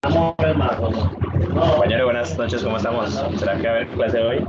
Compañero, buenas noches, ¿cómo estamos? ¿Será que va a haber clase hoy?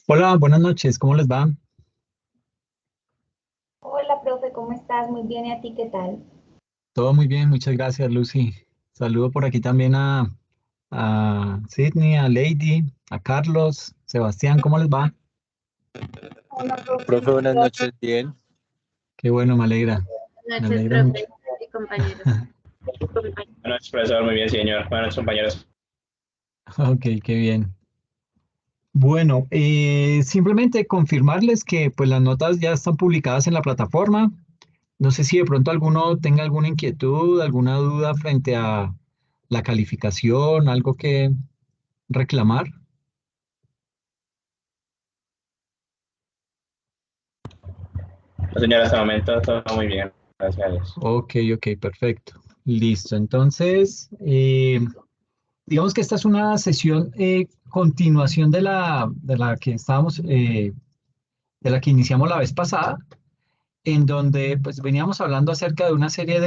Hola, buenas noches, ¿cómo les va? Hola, profe, ¿cómo estás? Muy bien, ¿y a ti qué tal? Todo muy bien, muchas gracias, Lucy. Saludo por aquí también a Sydney, a Lady, a Carlos, Sebastián, ¿cómo les va? Hola, profe, Profe, muy buenas gracias. noches, bien. Qué bueno, me Buenas noches, alegra mucho. profe y compañeros. Buenas noches, profesor, muy bien, señor. Buenas noches, compañeros. Ok, qué bien. Bueno, simplemente confirmarles que pues las notas ya están publicadas en la plataforma. No sé si de pronto alguno tenga alguna inquietud, alguna duda frente a la calificación, algo que reclamar. No, señor, hasta el momento todo muy bien. Gracias a Dios. Ok, ok, perfecto. Listo. Entonces, digamos que esta es una sesión continuación de la que estábamos, de la que iniciamos la vez pasada, en donde pues veníamos hablando acerca de una serie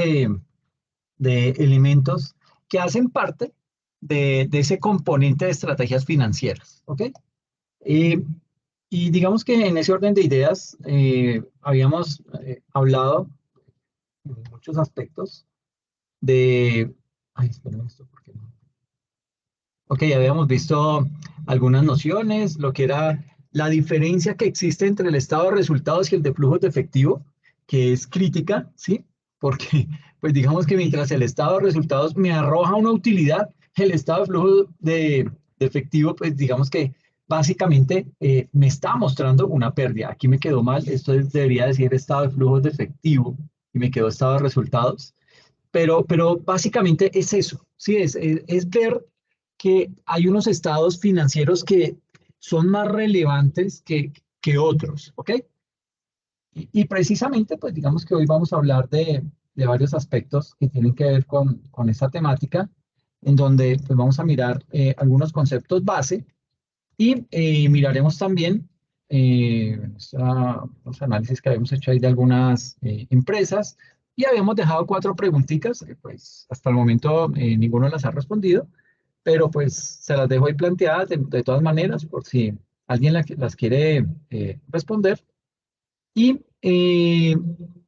de elementos que hacen parte de ese componente de estrategias financieras, ¿ok? Eh, y digamos que en ese orden de ideas habíamos hablado en muchos aspectos de... Ay, espérame esto, ¿por qué no? Ok, habíamos visto algunas nociones, lo que era la diferencia que existe entre el estado de resultados y el de flujos de efectivo, que es crítica, ¿sí? Porque, pues digamos que mientras el estado de resultados me arroja una utilidad, el estado de flujo de efectivo, pues digamos que básicamente me está mostrando una pérdida. Aquí me quedó mal, esto debería decir estado de flujos de efectivo y me quedó estado de resultados. Pero básicamente es eso, ¿sí? Es ver que hay unos estados financieros que son más relevantes que otros, ¿ok? Y precisamente, pues digamos que hoy vamos a hablar de varios aspectos que tienen que ver con esta temática, en donde pues vamos a mirar algunos conceptos base y miraremos también los análisis que habíamos hecho ahí de algunas empresas y habíamos dejado cuatro preguntitas, que pues hasta el momento ninguno las ha respondido, pero pues se las dejo ahí planteadas de todas maneras por si alguien las quiere responder. Y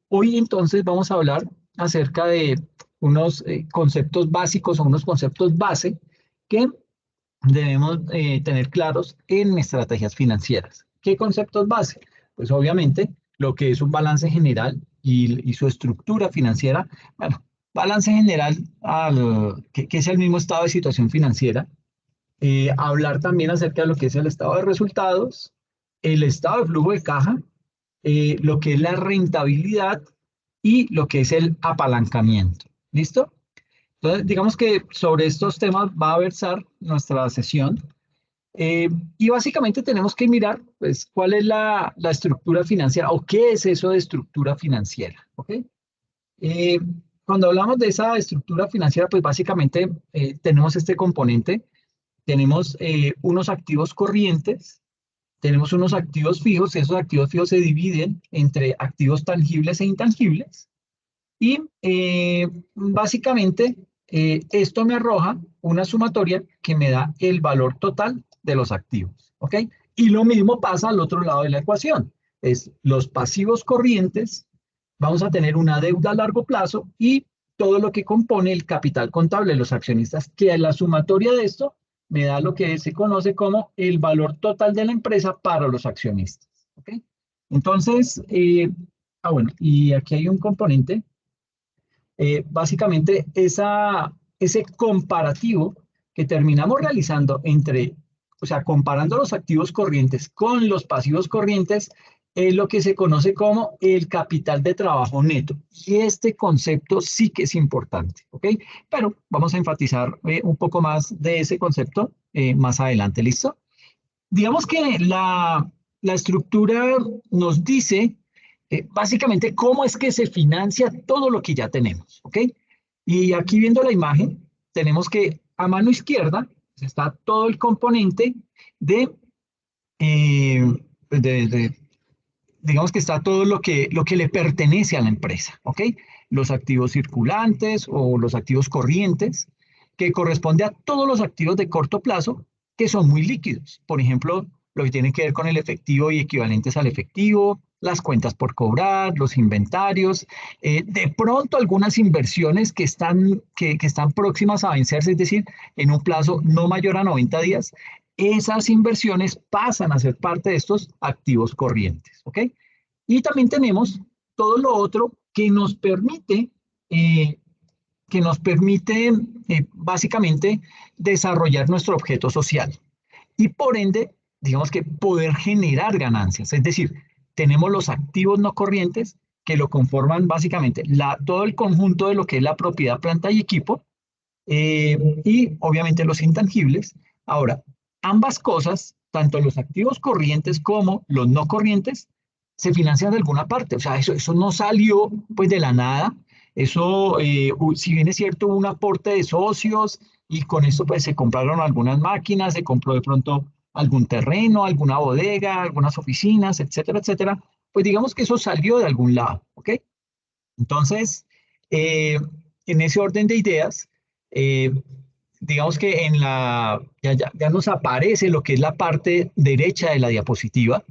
hoy entonces vamos a hablar acerca de unos conceptos básicos o unos conceptos base que debemos tener claros en estrategias financieras. ¿Qué conceptos base? Pues obviamente lo que es un balance general y su estructura financiera. Bueno, balance general que es el mismo estado de situación financiera. Hablar también acerca de lo que es el estado de resultados, el estado de flujo de caja, lo que es la rentabilidad y lo que es el apalancamiento. ¿Listo? Entonces, digamos que sobre estos temas va a versar nuestra sesión. Y básicamente tenemos que mirar, pues, cuál es la estructura financiera o qué es eso de estructura financiera, ¿ok? Eh, Cuando hablamos de esa estructura financiera, pues básicamente tenemos este componente, tenemos unos activos corrientes, tenemos unos activos fijos, esos activos fijos se dividen entre activos tangibles e intangibles, y básicamente esto me arroja una sumatoria que me da el valor total de los activos, ¿ok? Y lo mismo pasa al otro lado de la ecuación. Es los pasivos corrientes, vamos a tener una deuda a largo plazo y todo lo que compone el capital contable de los accionistas, que la sumatoria de esto me da lo que se conoce como el valor total de la empresa para los accionistas, ¿ok? Entonces, bueno, y aquí hay un componente básicamente ese comparativo que terminamos realizando entre, o sea, comparando los activos corrientes con los pasivos corrientes, es lo que se conoce como el capital de trabajo neto. Y este concepto sí que es importante, ¿ok? Pero vamos a enfatizar un poco más de ese concepto más adelante, ¿listo? Digamos que la estructura nos dice básicamente cómo es que se financia todo lo que ya tenemos, ¿ok? Y aquí viendo la imagen, tenemos que a mano izquierda está todo el componente de, eh, digamos que está todo lo que le pertenece a la empresa, ¿ok? Los activos circulantes o los activos corrientes, que corresponde a todos los activos de corto plazo que son muy líquidos. Por ejemplo, lo que tiene que ver con el efectivo y equivalentes al efectivo, las cuentas por cobrar, los inventarios, de pronto algunas inversiones que están próximas a vencerse, es decir, en un plazo no mayor a 90 días, esas inversiones pasan a ser parte de estos activos corrientes, ¿ok? Y también tenemos todo lo otro eh, que nos permite básicamente desarrollar nuestro objeto social y por ende, digamos que poder generar ganancias. Es decir, tenemos los activos no corrientes que lo conforman básicamente todo el conjunto de lo que es la propiedad, planta y equipo, y obviamente los intangibles. Ahora, ambas cosas, tanto los activos corrientes como los no corrientes, se financian de alguna parte. O sea, eso no salió pues de la nada. Eso, si bien es cierto, hubo un aporte de socios y con esto pues se compraron algunas máquinas, se compró de pronto algún terreno, alguna bodega, algunas oficinas, etcétera, etcétera. Pues digamos que eso salió de algún lado, ¿ok? Entonces, en ese orden de ideas, eh, digamos que ya nos aparece lo que es la parte derecha de la diapositiva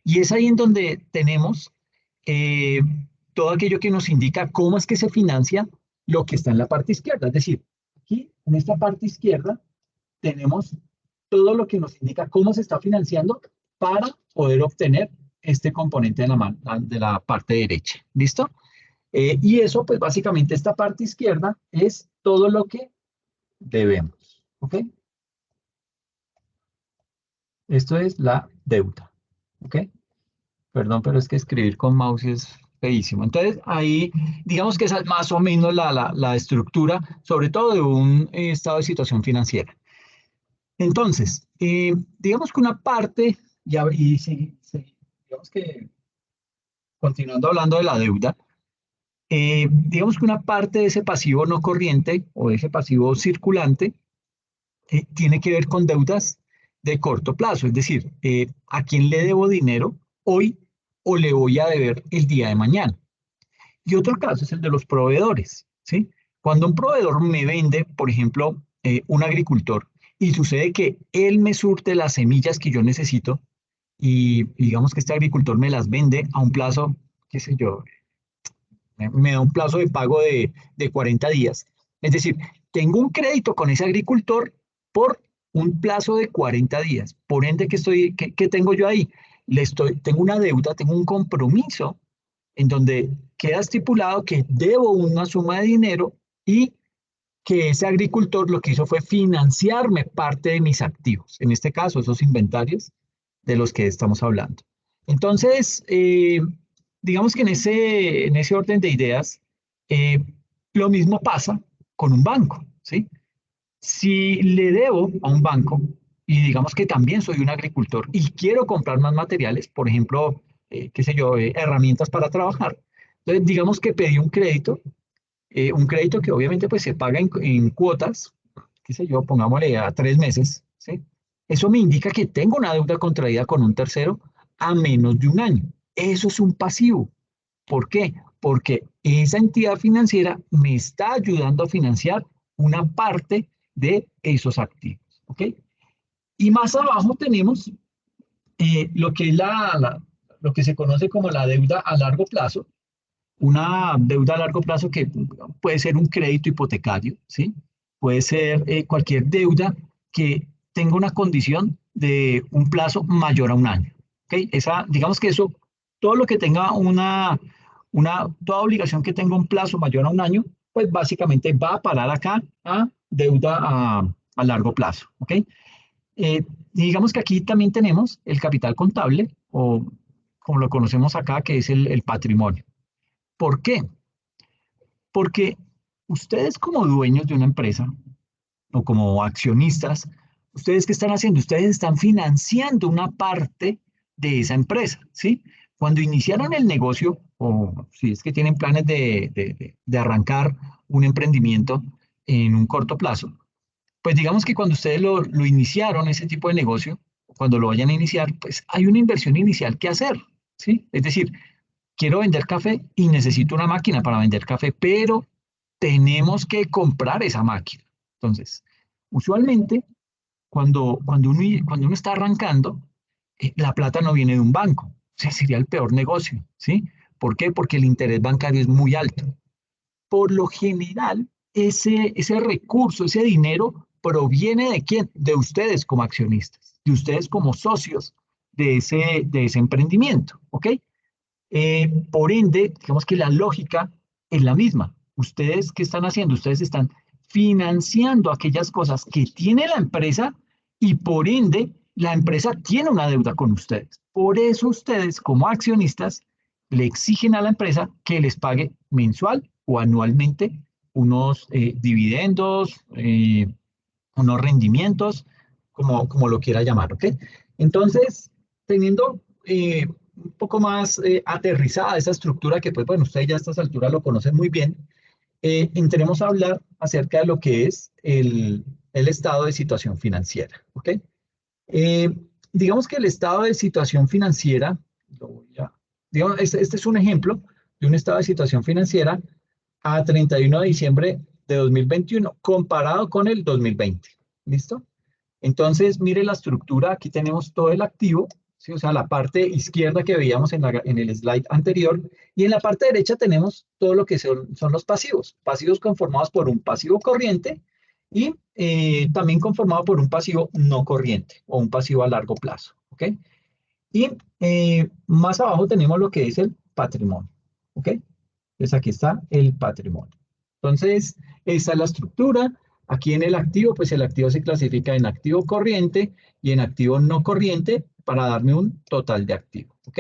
y es ahí en donde tenemos eh, todo aquello que nos indica cómo es que se financia lo que está en la parte izquierda. Es decir, aquí en esta parte izquierda tenemos todo lo que nos indica cómo se está financiando para poder obtener este componente de la parte derecha. ¿Listo? Y eso, pues básicamente esta parte izquierda es todo lo que debemos. ¿Ok? Esto es la deuda. ¿Ok? Perdón, pero es que escribir con mouse es feísimo. Entonces, ahí, digamos que esa es más o menos la estructura, sobre todo de un estado de situación financiera. Entonces, digamos que una parte, y sí, digamos que continuando hablando de la deuda, digamos que una parte de ese pasivo no corriente o de ese pasivo circulante tiene que ver con deudas de corto plazo, es decir, a quién le debo dinero hoy o le voy a deber el día de mañana. Y otro caso es el de los proveedores, ¿sí? Cuando un proveedor me vende, por ejemplo, un agricultor, y sucede que él me surte las semillas que yo necesito, y digamos que este agricultor me las vende a un plazo, qué sé yo, Me da un plazo de pago de 40 días. Es decir, tengo un crédito con ese agricultor por un plazo de 40 días. Por ende, ¿qué tengo yo ahí? Tengo una deuda, tengo un compromiso en donde queda estipulado que debo una suma de dinero y que ese agricultor lo que hizo fue financiarme parte de mis activos, en este caso esos inventarios de los que estamos hablando. Entonces, digamos que en ese orden de ideas, eh, lo mismo pasa con un banco, ¿sí? Si le debo a un banco y digamos que también soy un agricultor y quiero comprar más materiales, por ejemplo, qué sé yo, herramientas para trabajar, entonces digamos que pedí un crédito que obviamente pues se paga en cuotas, qué sé yo, pongámosle a 3 meses, ¿sí? Eso me indica que tengo una deuda contraída con un tercero a menos de un año. Eso es un pasivo. ¿Por qué? Porque esa entidad financiera me está ayudando a financiar una parte de esos activos, ¿ok? Y más abajo tenemos lo que es lo que se conoce como la deuda a largo plazo, una deuda a largo plazo que puede ser un crédito hipotecario, ¿sí? Puede ser cualquier deuda que tenga una condición de un plazo mayor a un año, ¿ok? Digamos que eso, todo lo que tenga toda obligación que tenga un plazo mayor a un año, pues básicamente va a parar acá a deuda a largo plazo, ¿ok? Digamos que aquí también tenemos el capital contable, o como lo conocemos acá, que es el patrimonio. ¿Por qué? Porque ustedes como dueños de una empresa o como accionistas, ¿ustedes qué están haciendo? Ustedes están financiando una parte de esa empresa, ¿sí? Cuando iniciaron el negocio, o si es que tienen planes de arrancar un emprendimiento en un corto plazo, pues digamos que cuando ustedes lo iniciaron, ese tipo de negocio, cuando lo vayan a iniciar, pues hay una inversión inicial que hacer, ¿sí? Es decir, quiero vender café y necesito una máquina para vender café, pero tenemos que comprar esa máquina. Entonces, usualmente, cuando uno está arrancando, la plata no viene de un banco. O sea, sería el peor negocio, ¿sí? ¿Por qué? Porque el interés bancario es muy alto. Por lo general, ese recurso, ese dinero, proviene de quién? De ustedes como accionistas, de ustedes como socios de ese emprendimiento, ¿ok? Por ende, digamos que la lógica es la misma. ¿Ustedes qué están haciendo? Ustedes están financiando aquellas cosas que tiene la empresa y por ende la empresa tiene una deuda con ustedes. Por eso ustedes como accionistas le exigen a la empresa que les pague mensual o anualmente unos dividendos, unos rendimientos, como lo quiera llamar, ¿ok? Entonces, teniendo un poco más aterrizada esa estructura que, pues bueno, ustedes ya a estas alturas lo conocen muy bien, entremos a hablar acerca de lo que es el estado de situación financiera, ¿ok? Eh, digamos que el estado de situación financiera, digamos, este es un ejemplo de un estado de situación financiera a 31 de diciembre de 2021 comparado con el 2020. ¿Listo? Entonces, mire la estructura, aquí tenemos todo el activo, ¿sí? O sea, la parte izquierda que veíamos en el slide anterior, y en la parte derecha tenemos todo lo que son los pasivos, pasivos conformados por un pasivo corriente y también conformado por un pasivo no corriente o un pasivo a largo plazo, ¿ok? Y más abajo tenemos lo que es el patrimonio, ¿ok? Entonces aquí está el patrimonio. Entonces, esta es la estructura. Aquí en el activo, pues el activo se clasifica en activo corriente y en activo no corriente para darme un total de activo, ¿ok?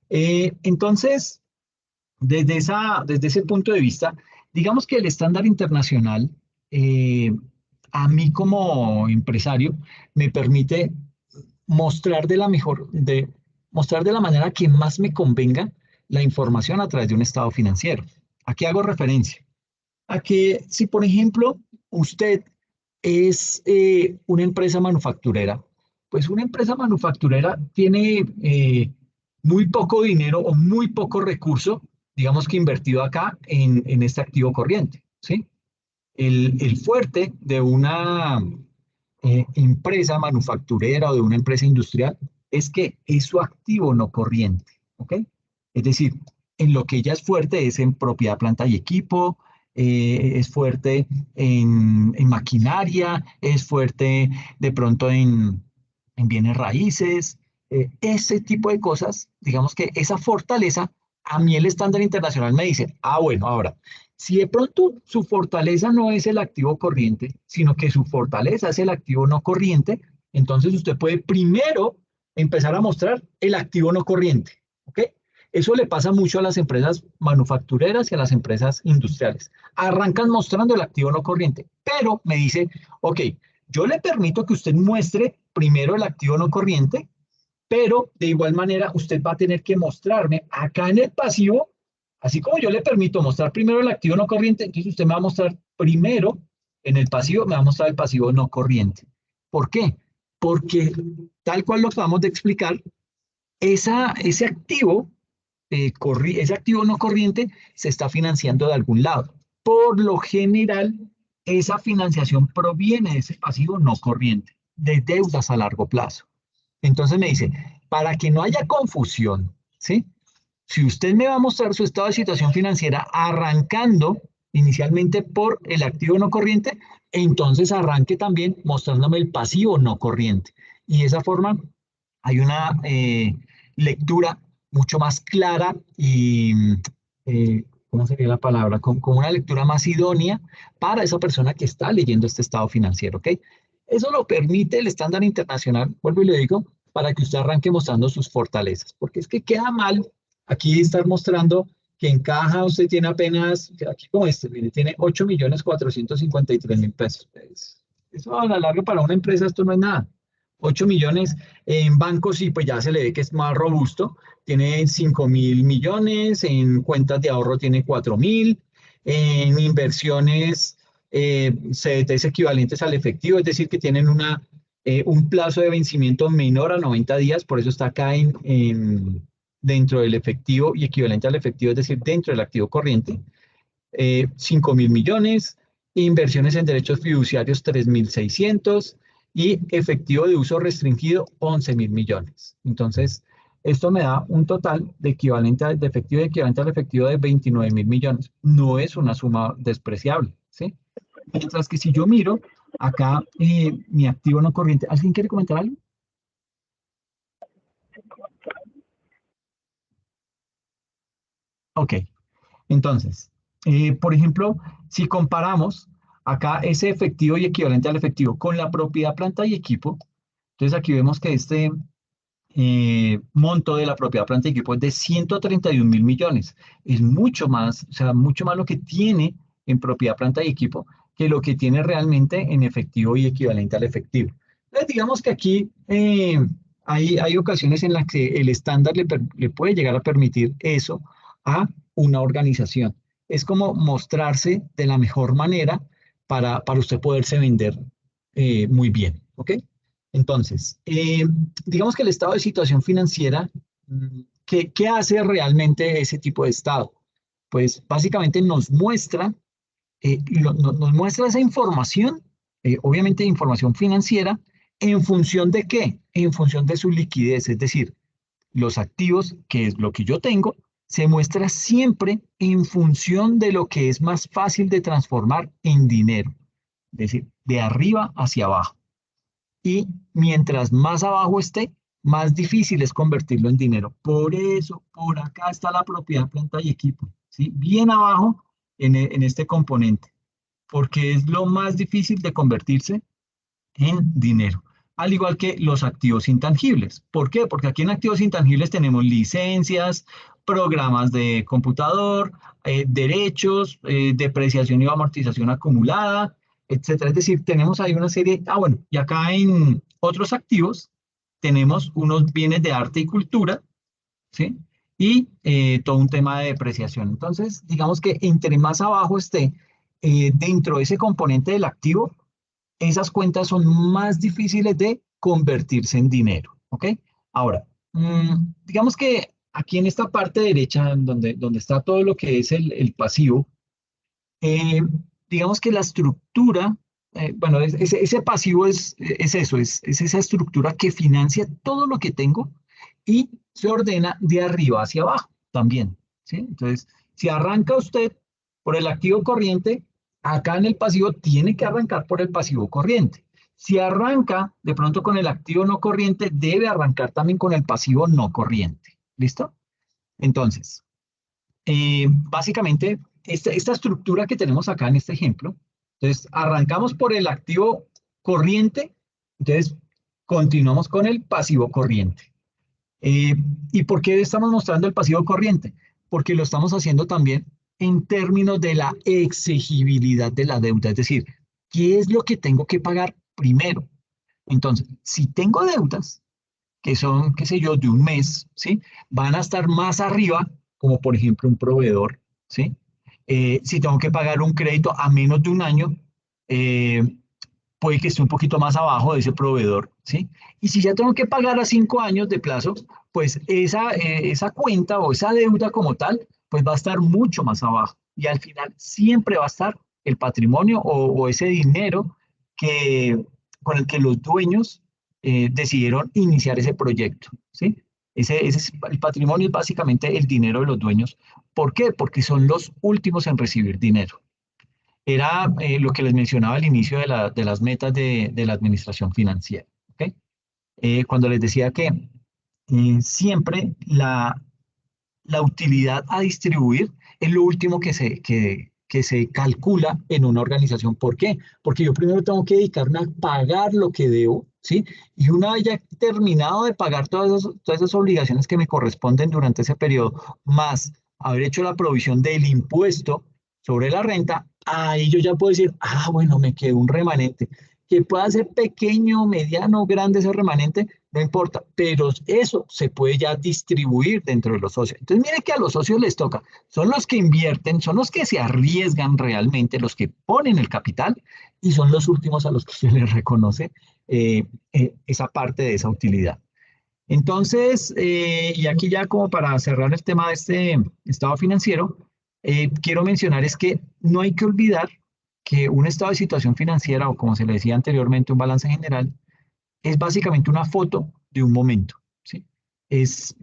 Entonces, desde ese punto de vista, digamos que el estándar internacional, eh, a mí como empresario, me permite mostrar mostrar de la manera que más me convenga la información a través de un estado financiero. ¿A qué hago referencia? A que si, por ejemplo, usted es una empresa manufacturera, pues una empresa manufacturera tiene muy poco dinero o muy poco recurso, digamos que invertido acá en este activo corriente, ¿sí? El fuerte de una empresa manufacturera o de una empresa industrial es que es su activo no corriente, ¿ok? Es decir, en lo que ella es fuerte es en propiedad, planta y equipo, es fuerte en maquinaria, es fuerte de pronto en bienes raíces, ese tipo de cosas, digamos que esa fortaleza, a mí el estándar internacional me dice, ah, bueno, ahora, si de pronto su fortaleza no es el activo corriente, sino que su fortaleza es el activo no corriente, entonces usted puede primero empezar a mostrar el activo no corriente, ¿ok? Eso le pasa mucho a las empresas manufactureras y a las empresas industriales. Arrancan mostrando el activo no corriente, pero me dice, ok, yo le permito que usted muestre primero el activo no corriente, pero de igual manera usted va a tener que mostrarme acá en el pasivo, así como yo le permito mostrar primero el activo no corriente, entonces usted me va a mostrar primero en el pasivo, me va a mostrar el pasivo no corriente. ¿Por qué? Porque tal cual lo acabamos de explicar, ese activo, ese activo no corriente se está financiando de algún lado. Por lo general, esa financiación proviene de ese pasivo no corriente, de deudas a largo plazo. Entonces me dice, para que no haya confusión, ¿sí? Si usted me va a mostrar su estado de situación financiera arrancando inicialmente por el activo no corriente, entonces arranque también mostrándome el pasivo no corriente. Y de esa forma hay una lectura mucho más clara y, ¿cómo sería la palabra? Con una lectura más idónea para esa persona que está leyendo este estado financiero, ¿ok? Eso lo permite el estándar internacional, vuelvo y le digo, para que usted arranque mostrando sus fortalezas, porque es que queda mal aquí estar mostrando que en caja usted tiene apenas, aquí como este, mire, tiene 8.453.000 pesos. Eso a la larga para una empresa esto no es nada. 8 millones en bancos sí, pues ya se le ve que es más robusto. Tiene 5.000 millones, en cuentas de ahorro tiene 4.000, en inversiones CDTs equivalentes al efectivo, es decir, que tienen un plazo de vencimiento menor a 90 días, por eso está acá dentro del efectivo y equivalente al efectivo, es decir, dentro del activo corriente. 5.000 millones, inversiones en derechos fiduciarios 3.600 y efectivo de uso restringido 11.000 millones. Entonces, esto me da un total de efectivo equivalente al efectivo de 29.000 millones. No es una suma despreciable, ¿sí? Mientras que si yo miro acá mi activo no corriente, ¿alguien quiere comentar algo? Ok, entonces, por ejemplo, si comparamos acá ese efectivo y equivalente al efectivo con la propiedad, planta y equipo, entonces aquí vemos que este monto de la propiedad, planta y equipo es de 131.000 millones. Es mucho más, o sea, mucho más lo que tiene en propiedad, planta y equipo que lo que tiene realmente en efectivo y equivalente al efectivo. Entonces, digamos que aquí hay ocasiones en las que el estándar le puede llegar a permitir eso a una organización. Es como mostrarse de la mejor manera para usted poderse vender muy bien, ¿ok? Entonces, digamos que el estado de situación financiera, ¿qué hace realmente ese tipo de estado? Pues básicamente nos muestra esa información, obviamente información financiera, ¿en función de qué? En función de su liquidez, es decir, los activos, que es lo que yo tengo, se muestra siempre en función de lo que es más fácil de transformar en dinero, es decir, de arriba hacia abajo. Y mientras más abajo esté, más difícil es convertirlo en dinero. Por eso, por acá está la propiedad, planta y equipo, ¿sí? Bien abajo en este componente, porque es lo más difícil de convertirse en dinero. Al igual que los activos intangibles. ¿Por qué? Porque aquí en activos intangibles tenemos licencias, programas de computador, derechos, depreciación y amortización acumulada, etcétera. Es decir, tenemos ahí una serie, bueno, y acá en otros activos tenemos unos bienes de arte y cultura, ¿sí? Y todo un tema de depreciación. Entonces, digamos que entre más abajo esté dentro de ese componente del activo, esas cuentas son más difíciles de convertirse en dinero, ¿ok? Ahora, digamos que aquí en esta parte derecha, donde está todo lo que es el pasivo, eh, digamos que la estructura, bueno, ese pasivo es eso, es esa estructura que financia todo lo que tengo y se ordena de arriba hacia abajo también. ¿sí? Entonces, si arranca usted por el activo corriente, acá en el pasivo tiene que arrancar por el pasivo corriente. Si arranca de pronto con el activo no corriente, debe arrancar también con el pasivo no corriente. ¿Listo? Entonces, básicamente, esta estructura que tenemos acá en este ejemplo, entonces arrancamos por el activo corriente, entonces continuamos con el pasivo corriente. ¿Y por qué estamos mostrando el pasivo corriente? Porque lo estamos haciendo también en términos de la exigibilidad de la deuda, es decir, ¿qué es lo que tengo que pagar primero? Entonces, si tengo deudas que son, qué sé yo, de un mes, ¿sí? Van a estar más arriba, como por ejemplo un proveedor, ¿sí? Si tengo que pagar un crédito a menos de un año, eh, puede que esté un poquito más abajo de ese proveedor, ¿sí? Y si ya tengo que pagar a 5 años de plazo, pues esa cuenta o esa deuda como tal, pues va a estar mucho más abajo. Y al final siempre va a estar el patrimonio o ese dinero que, con el que los dueños decidieron iniciar ese proyecto, ¿sí? El patrimonio es básicamente el dinero de los dueños. ¿Por qué? Porque son los últimos en recibir dinero. Era lo que les mencionaba al inicio de las metas de la administración financiera. ¿Okay? Cuando les decía que siempre la utilidad a distribuir es lo último que se calcula en una organización. ¿Por qué? Porque yo primero tengo que dedicarme a pagar lo que debo, ¿sí? Y una vez ya terminado de pagar todas esas obligaciones que me corresponden durante ese periodo, más haber hecho la provisión del impuesto sobre la renta, ahí yo ya puedo decir, ah, bueno, me quedó un remanente. Que pueda ser pequeño, mediano, grande ese remanente, no importa, pero eso se puede ya distribuir dentro de los socios. Entonces, mire que a los socios les toca, son los que invierten, son los que se arriesgan realmente, los que ponen el capital y son los últimos a los que se les reconoce esa parte de esa utilidad. Entonces, y aquí ya como para cerrar el tema de este estado financiero, quiero mencionar es que no hay que olvidar que un estado de situación financiera o como se le decía anteriormente, un balance general, es básicamente una foto de un momento, ¿sí? Es,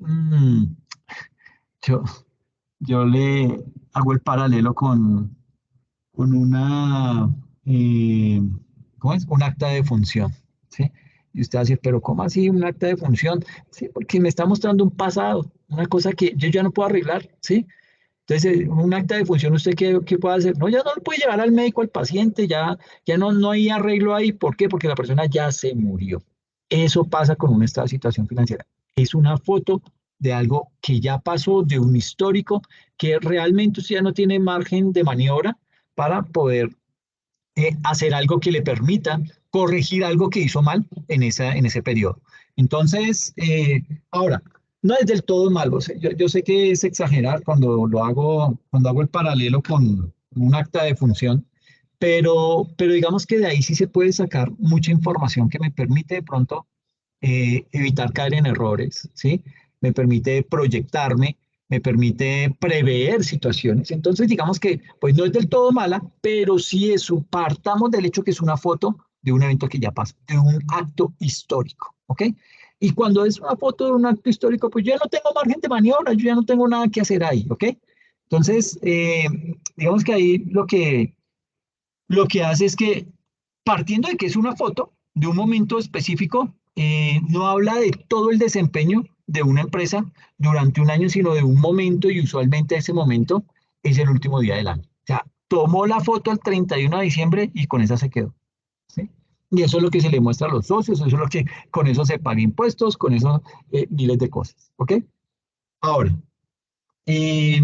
yo, yo le hago el paralelo con eh, ¿cómo es? Un acta de función, ¿sí? Y usted va a decir, pero ¿cómo así un acta de función? Sí, porque me está mostrando un pasado, una cosa que yo ya no puedo arreglar, ¿sí? Entonces, un acta de función, ¿usted qué puede hacer? No, ya no lo puede llevar al médico, al paciente, ya no hay arreglo ahí. ¿Por qué? Porque la persona ya se murió. Eso pasa con una estado de situación financiera. Es una foto de algo que ya pasó, de un histórico, que realmente usted ya no tiene margen de maniobra para poder hacer algo que le permita corregir algo que hizo mal en ese periodo. Entonces, ahora, no es del todo malo. O sea, yo sé que es exagerar cuando hago el paralelo con un acta de función, pero digamos que de ahí sí se puede sacar mucha información que me permite de pronto evitar caer en errores, ¿sí? Me permite proyectarme, me permite prever situaciones. Entonces, digamos que pues no es del todo mala, pero sí partamos del hecho que es una foto de un evento que ya pasó, de un acto histórico, ¿ok? Y cuando es una foto de un acto histórico, pues yo ya no tengo margen de maniobra, yo ya no tengo nada que hacer ahí, ¿ok? Entonces, digamos que ahí lo que hace es que, partiendo de que es una foto de un momento específico, no habla de todo el desempeño de una empresa durante un año, sino de un momento y usualmente ese momento es el último día del año. O sea, tomó la foto el 31 de diciembre y con esa se quedó, ¿sí? Y eso es lo que se le muestra a los socios, eso es lo que con eso se paga impuestos, con eso miles de cosas, ¿ok? Ahora, eh,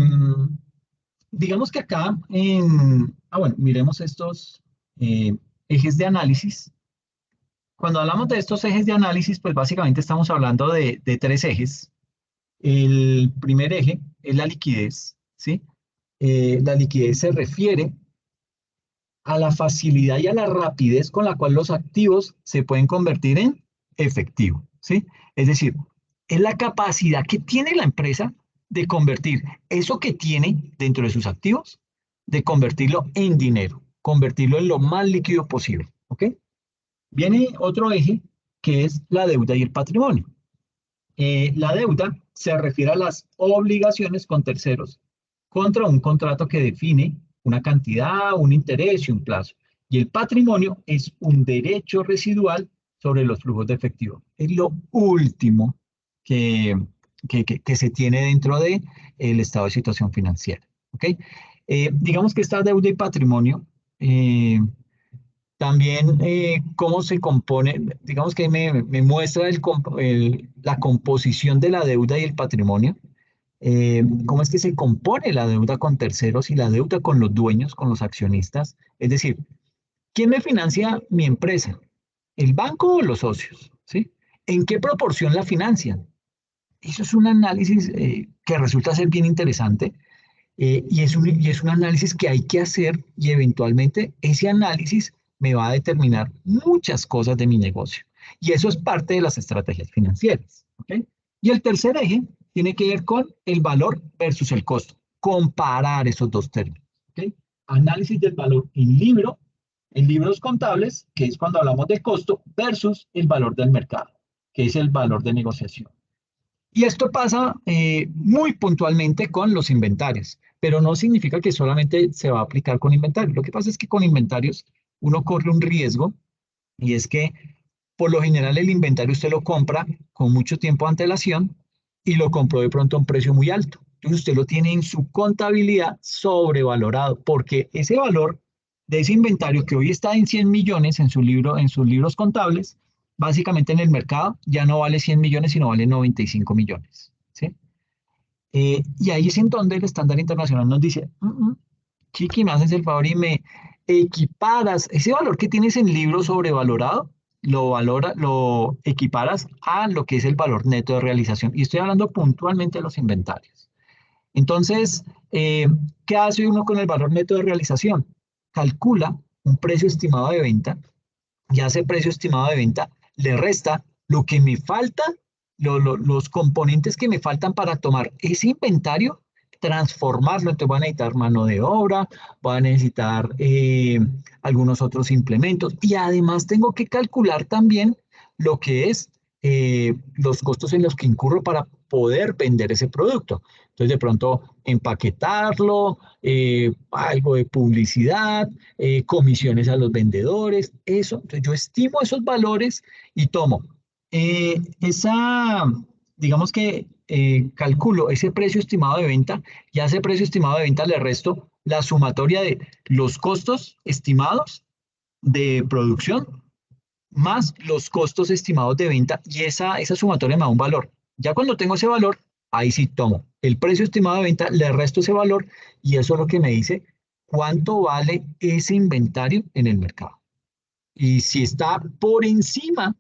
digamos que acá, bueno, miremos estos eh, ejes de análisis. Cuando hablamos de estos ejes de análisis, pues básicamente estamos hablando de tres ejes. El primer eje es la liquidez, ¿sí? La liquidez se refiere a la facilidad y a la rapidez con la cual los activos se pueden convertir en efectivo, ¿sí? Es decir, es la capacidad que tiene la empresa de convertir eso que tiene dentro de sus activos, de convertirlo en dinero, convertirlo en lo más líquido posible, ¿ok? Viene otro eje que es la deuda y el patrimonio. La deuda se refiere a las obligaciones con terceros contra un contrato que define una cantidad, un interés y un plazo. Y el patrimonio es un derecho residual sobre los flujos de efectivo. Es lo último que, que se tiene dentro de el estado de situación financiera. ¿Ok? Digamos que esta deuda y patrimonio, también cómo se compone, digamos que me muestra la composición de la deuda y el patrimonio, cómo es que se compone la deuda con terceros y la deuda con los dueños, con los accionistas. Es decir, ¿quién me financia mi empresa? ¿El banco o los socios? ¿Sí? ¿En qué proporción la financian? Eso es un análisis que resulta ser bien interesante, y es un análisis que hay que hacer, y eventualmente ese análisis me va a determinar muchas cosas de mi negocio. Y eso es parte de las estrategias financieras. ¿Ok? Y el tercer eje tiene que ver con el valor versus el costo. Comparar esos dos términos. ¿Ok? Análisis del valor en libros contables, que es cuando hablamos de costo, versus el valor del mercado, que es el valor de negociación. Y esto pasa muy puntualmente con los inventarios, pero no significa que solamente se va a aplicar con inventarios. Lo que pasa es que con inventarios uno corre un riesgo, y es que por lo general el inventario usted lo compra con mucho tiempo de antelación y lo compró de pronto a un precio muy alto. Entonces usted lo tiene en su contabilidad sobrevalorado, porque ese valor de ese inventario que hoy está en 100 millones en su libro, en sus libros contables, básicamente en el mercado ya no vale 100 millones, sino vale 95 millones. ¿Sí? Y ahí es en donde el estándar internacional nos dice, Chiqui, me haces el favor y me equiparas ese valor que tienes en libro sobrevalorado, lo equiparas a lo que es el valor neto de realización. Y estoy hablando puntualmente de los inventarios. Entonces, ¿qué hace uno con el valor neto de realización? Calcula un precio estimado de venta, y a ese precio estimado de venta le resta lo que me falta, los componentes que me faltan para tomar ese inventario, transformarlo. Entonces van a necesitar mano de obra, van a necesitar algunos otros implementos, y además tengo que calcular también lo que es los costos en los que incurro para poder vender ese producto. Entonces de pronto empaquetarlo, algo de publicidad, comisiones a los vendedores, eso. Entonces yo estimo esos valores y tomo esa, digamos que calculo ese precio estimado de venta, y a ese precio estimado de venta le resto la sumatoria de los costos estimados de producción más los costos estimados de venta, y esa sumatoria me da un valor. Ya cuando tengo ese valor, ahí sí tomo el precio estimado de venta, le resto ese valor, y eso es lo que me dice cuánto vale ese inventario en el mercado. Y si está por encima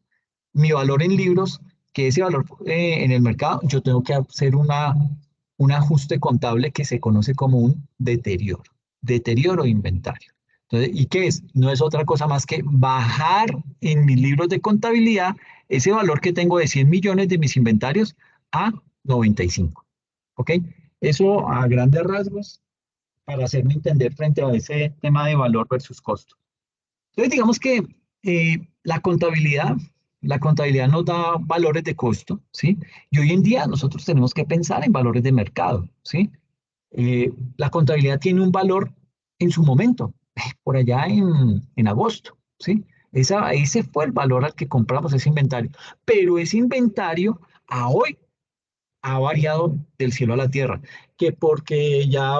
mi valor en libros, que ese valor en el mercado, yo tengo que hacer un ajuste contable que se conoce como un deterioro de inventario. Entonces, ¿y qué es? No es otra cosa más que bajar en mis libros de contabilidad ese valor que tengo de 100 millones de mis inventarios a 95. ¿Ok? Eso a grandes rasgos, para hacerme entender frente a ese tema de valor versus costo. Entonces, digamos que la contabilidad nos da valores de costo, ¿sí? Y hoy en día nosotros tenemos que pensar en valores de mercado, ¿sí? La contabilidad tiene un valor en su momento, por allá en agosto, ¿sí? Ese fue el valor al que compramos ese inventario. Pero ese inventario a hoy ha variado del cielo a la tierra, que porque ya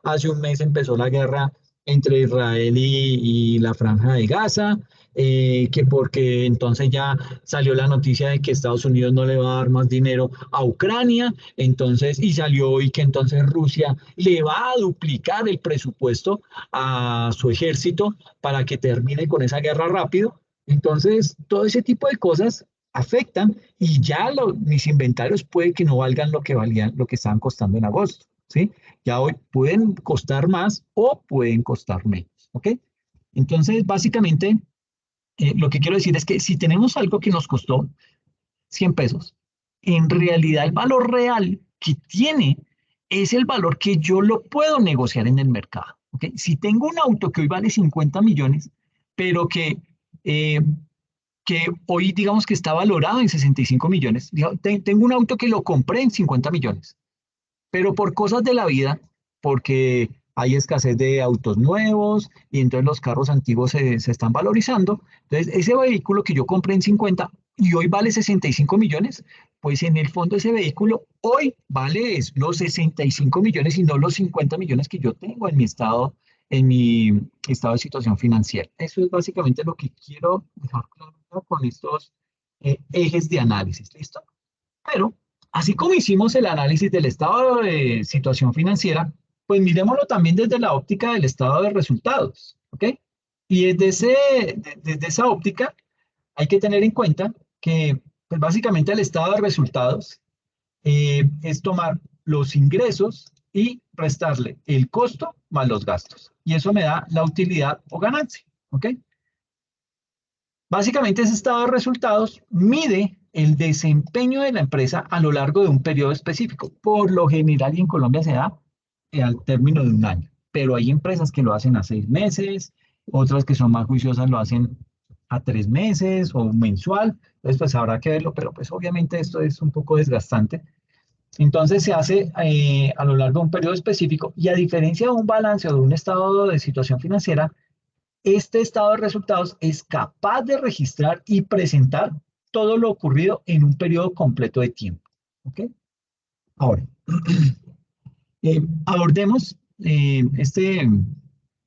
hace un mes empezó la guerra entre Israel y la Franja de Gaza, que porque entonces ya salió la noticia de que Estados Unidos no le va a dar más dinero a Ucrania, entonces, y salió hoy que entonces Rusia le va a duplicar el presupuesto a su ejército para que termine con esa guerra rápido. Entonces, todo ese tipo de cosas afectan, y ya mis inventarios puede que no valgan lo que valían, lo que estaban costando en agosto, ¿sí? Ya hoy pueden costar más o pueden costar menos, ¿ok? Entonces, básicamente, lo que quiero decir es que si tenemos algo que nos costó 100 pesos, en realidad el valor real que tiene es el valor que yo lo puedo negociar en el mercado, ¿ok? Si tengo un auto que hoy vale 50 millones, pero eh, que hoy digamos que está valorado en 65 millones. Tengo un auto que lo compré en 50 millones, pero por cosas de la vida porque hay escasez de autos nuevos y entonces los carros antiguos se están valorizando. Entonces, ese vehículo que yo compré en 50 y hoy vale 65 millones, pues en el fondo ese vehículo hoy vale los 65 millones y no los 50 millones que yo tengo en mi estado de situación financiera. Eso es básicamente lo que quiero dejar claro con estos ejes de análisis, ¿listo? Pero así como hicimos el análisis del estado de situación financiera, pues miremoslo también desde la óptica del estado de resultados, ¿ok? Y desde esa óptica hay que tener en cuenta que pues básicamente el estado de resultados es tomar los ingresos y restarle el costo más los gastos. Y eso me da la utilidad o ganancia, ¿ok? Básicamente ese estado de resultados mide el desempeño de la empresa a lo largo de un periodo específico. Por lo general y en Colombia se da al término de un año, pero hay empresas que lo hacen a 6 meses, otras que son más juiciosas lo hacen a 3 meses o mensual. Entonces pues habrá que verlo, pero pues obviamente esto es un poco desgastante. Entonces se hace a lo largo de un periodo específico y a diferencia de un balance o de un estado de situación financiera, este estado de resultados es capaz de registrar y presentar todo lo ocurrido en un periodo completo de tiempo. ¿Ok? Ahora, abordemos este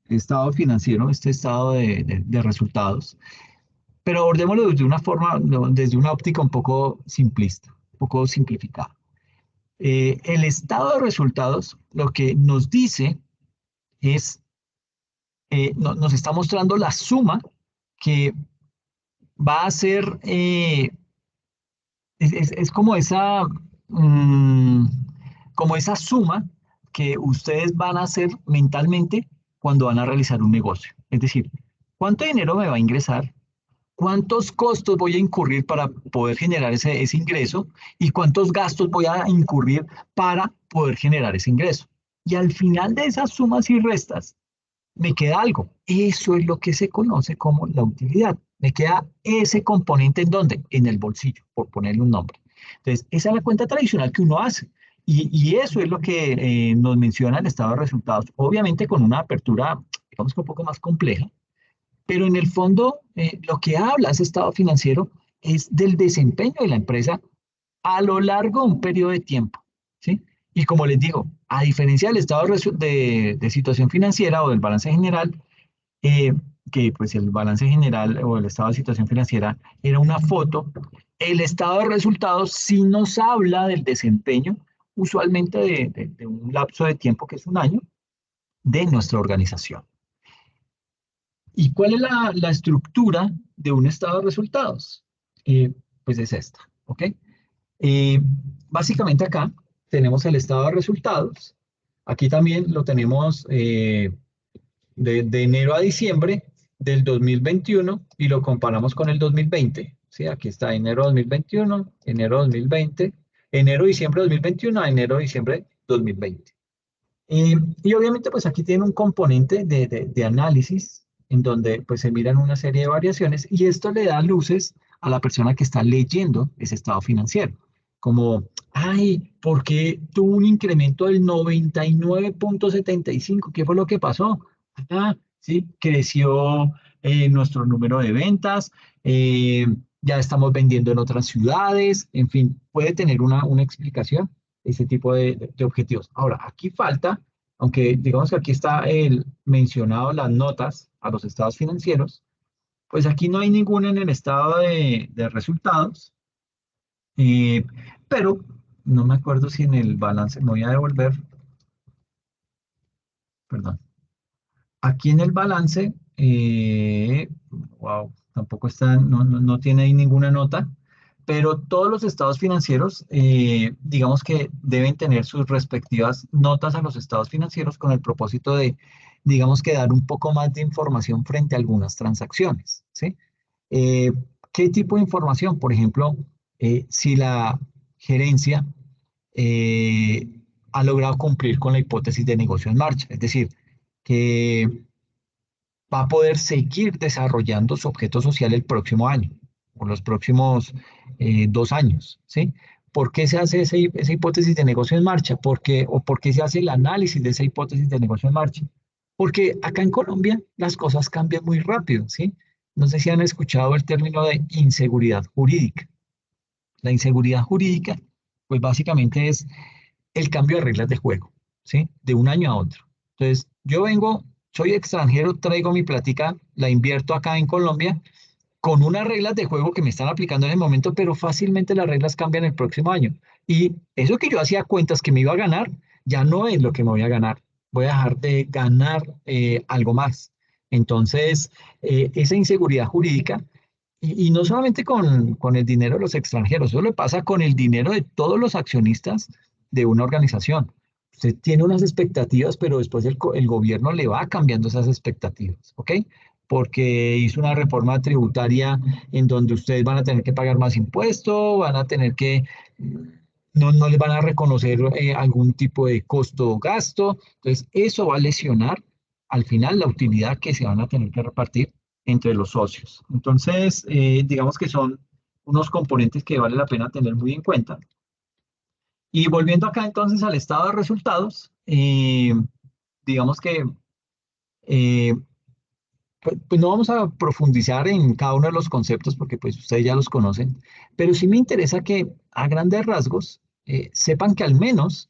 estado financiero, este estado de resultados, pero abordémoslo desde una forma, no, desde una óptica un poco simplista, un poco simplificada. El estado de resultados lo que nos dice es, nos está mostrando la suma que va a ser, es mm, como esa suma que ustedes van a hacer mentalmente cuando van a realizar un negocio. Es decir, ¿cuánto dinero me va a ingresar? ¿Cuántos costos voy a incurrir para poder generar ese ingreso? ¿Y cuántos gastos voy a incurrir para poder generar ese ingreso? Y al final de esas sumas y restas, me queda algo. Eso es lo que se conoce como la utilidad. Me queda ese componente en dónde? En el bolsillo, por ponerle un nombre. Entonces, esa es la cuenta tradicional que uno hace. Y eso es lo que nos menciona el estado de resultados. Obviamente con una apertura, digamos que un poco más compleja, pero en el fondo lo que habla ese estado financiero es del desempeño de la empresa a lo largo de un periodo de tiempo, ¿sí? Y como les digo, a diferencia del estado de situación financiera o del balance general, eh, que pues el balance general o el estado de situación financiera era una foto, el estado de resultados sí nos habla del desempeño, usualmente de un lapso de tiempo que es un año, de nuestra organización. ¿Y cuál es la estructura de un estado de resultados? Pues es esta, ¿ok? Eh, Básicamente acá tenemos el estado de resultados. Aquí también lo tenemos de enero a diciembre del 2021 y lo comparamos con el 2020. ¿Sí? Aquí está enero 2021, enero 2020, enero diciembre 2021 a enero diciembre 2020. Y obviamente pues aquí tiene un componente de análisis en donde pues se miran una serie de variaciones y esto le da luces a la persona que está leyendo ese estado financiero. Como, ay, ¿por qué tuvo un incremento del 99,75? ¿Qué fue lo que pasó? Ah, sí, creció nuestro número de ventas, ya estamos vendiendo en otras ciudades, en fin, puede tener una explicación ese tipo de objetivos. Ahora, aquí falta, aunque digamos que aquí está el mencionado las notas a los estados financieros, pues aquí no hay ninguna en el estado de resultados, eh, pero no me acuerdo si en el balance, me voy a devolver, perdón, aquí en el balance, wow, tampoco está, no tiene ahí ninguna nota, pero todos los estados financieros, digamos que deben tener sus respectivas notas a los estados financieros con el propósito de, digamos que dar un poco más de información frente a algunas transacciones, ¿sí? Eh, ¿Qué tipo de información? Por ejemplo, si la gerencia eh, ha logrado cumplir con la hipótesis de negocio en marcha, es decir, que va a poder seguir desarrollando su objeto social el próximo año o los próximos 2 años, ¿sí? ¿por qué se hace esa hipótesis de negocio en marcha? ¿O por qué se hace el análisis de esa hipótesis de negocio en marcha? Porque acá en Colombia las cosas cambian muy rápido, ¿sí? No sé si han escuchado el término de inseguridad jurídica. La inseguridad jurídica, pues básicamente es el cambio de reglas de juego, ¿sí? De un año a otro. Entonces, yo vengo, soy extranjero, traigo mi plática, la invierto acá en Colombia con unas reglas de juego que me están aplicando en el momento, pero fácilmente las reglas cambian el próximo año. Y eso que yo hacía cuentas que me iba a ganar, ya no es lo que me voy a ganar. Voy a dejar de ganar algo más. Entonces, esa inseguridad jurídica, y no solamente con el dinero de los extranjeros, eso le pasa con el dinero de todos los accionistas de una organización. Usted tiene unas expectativas, pero después el gobierno le va cambiando esas expectativas, ¿ok? Porque hizo una reforma tributaria en donde ustedes van a tener que pagar más impuestos, van a tener que, no les van a reconocer algún tipo de costo o gasto. Entonces, eso va a lesionar al final la utilidad que se van a tener que repartir entre los socios. Entonces, digamos que son unos componentes que vale la pena tener muy en cuenta. Y volviendo acá entonces al estado de resultados, digamos que eh, pues no vamos a profundizar en cada uno de los conceptos porque pues ustedes ya los conocen, pero sí me interesa que a grandes rasgos sepan que al menos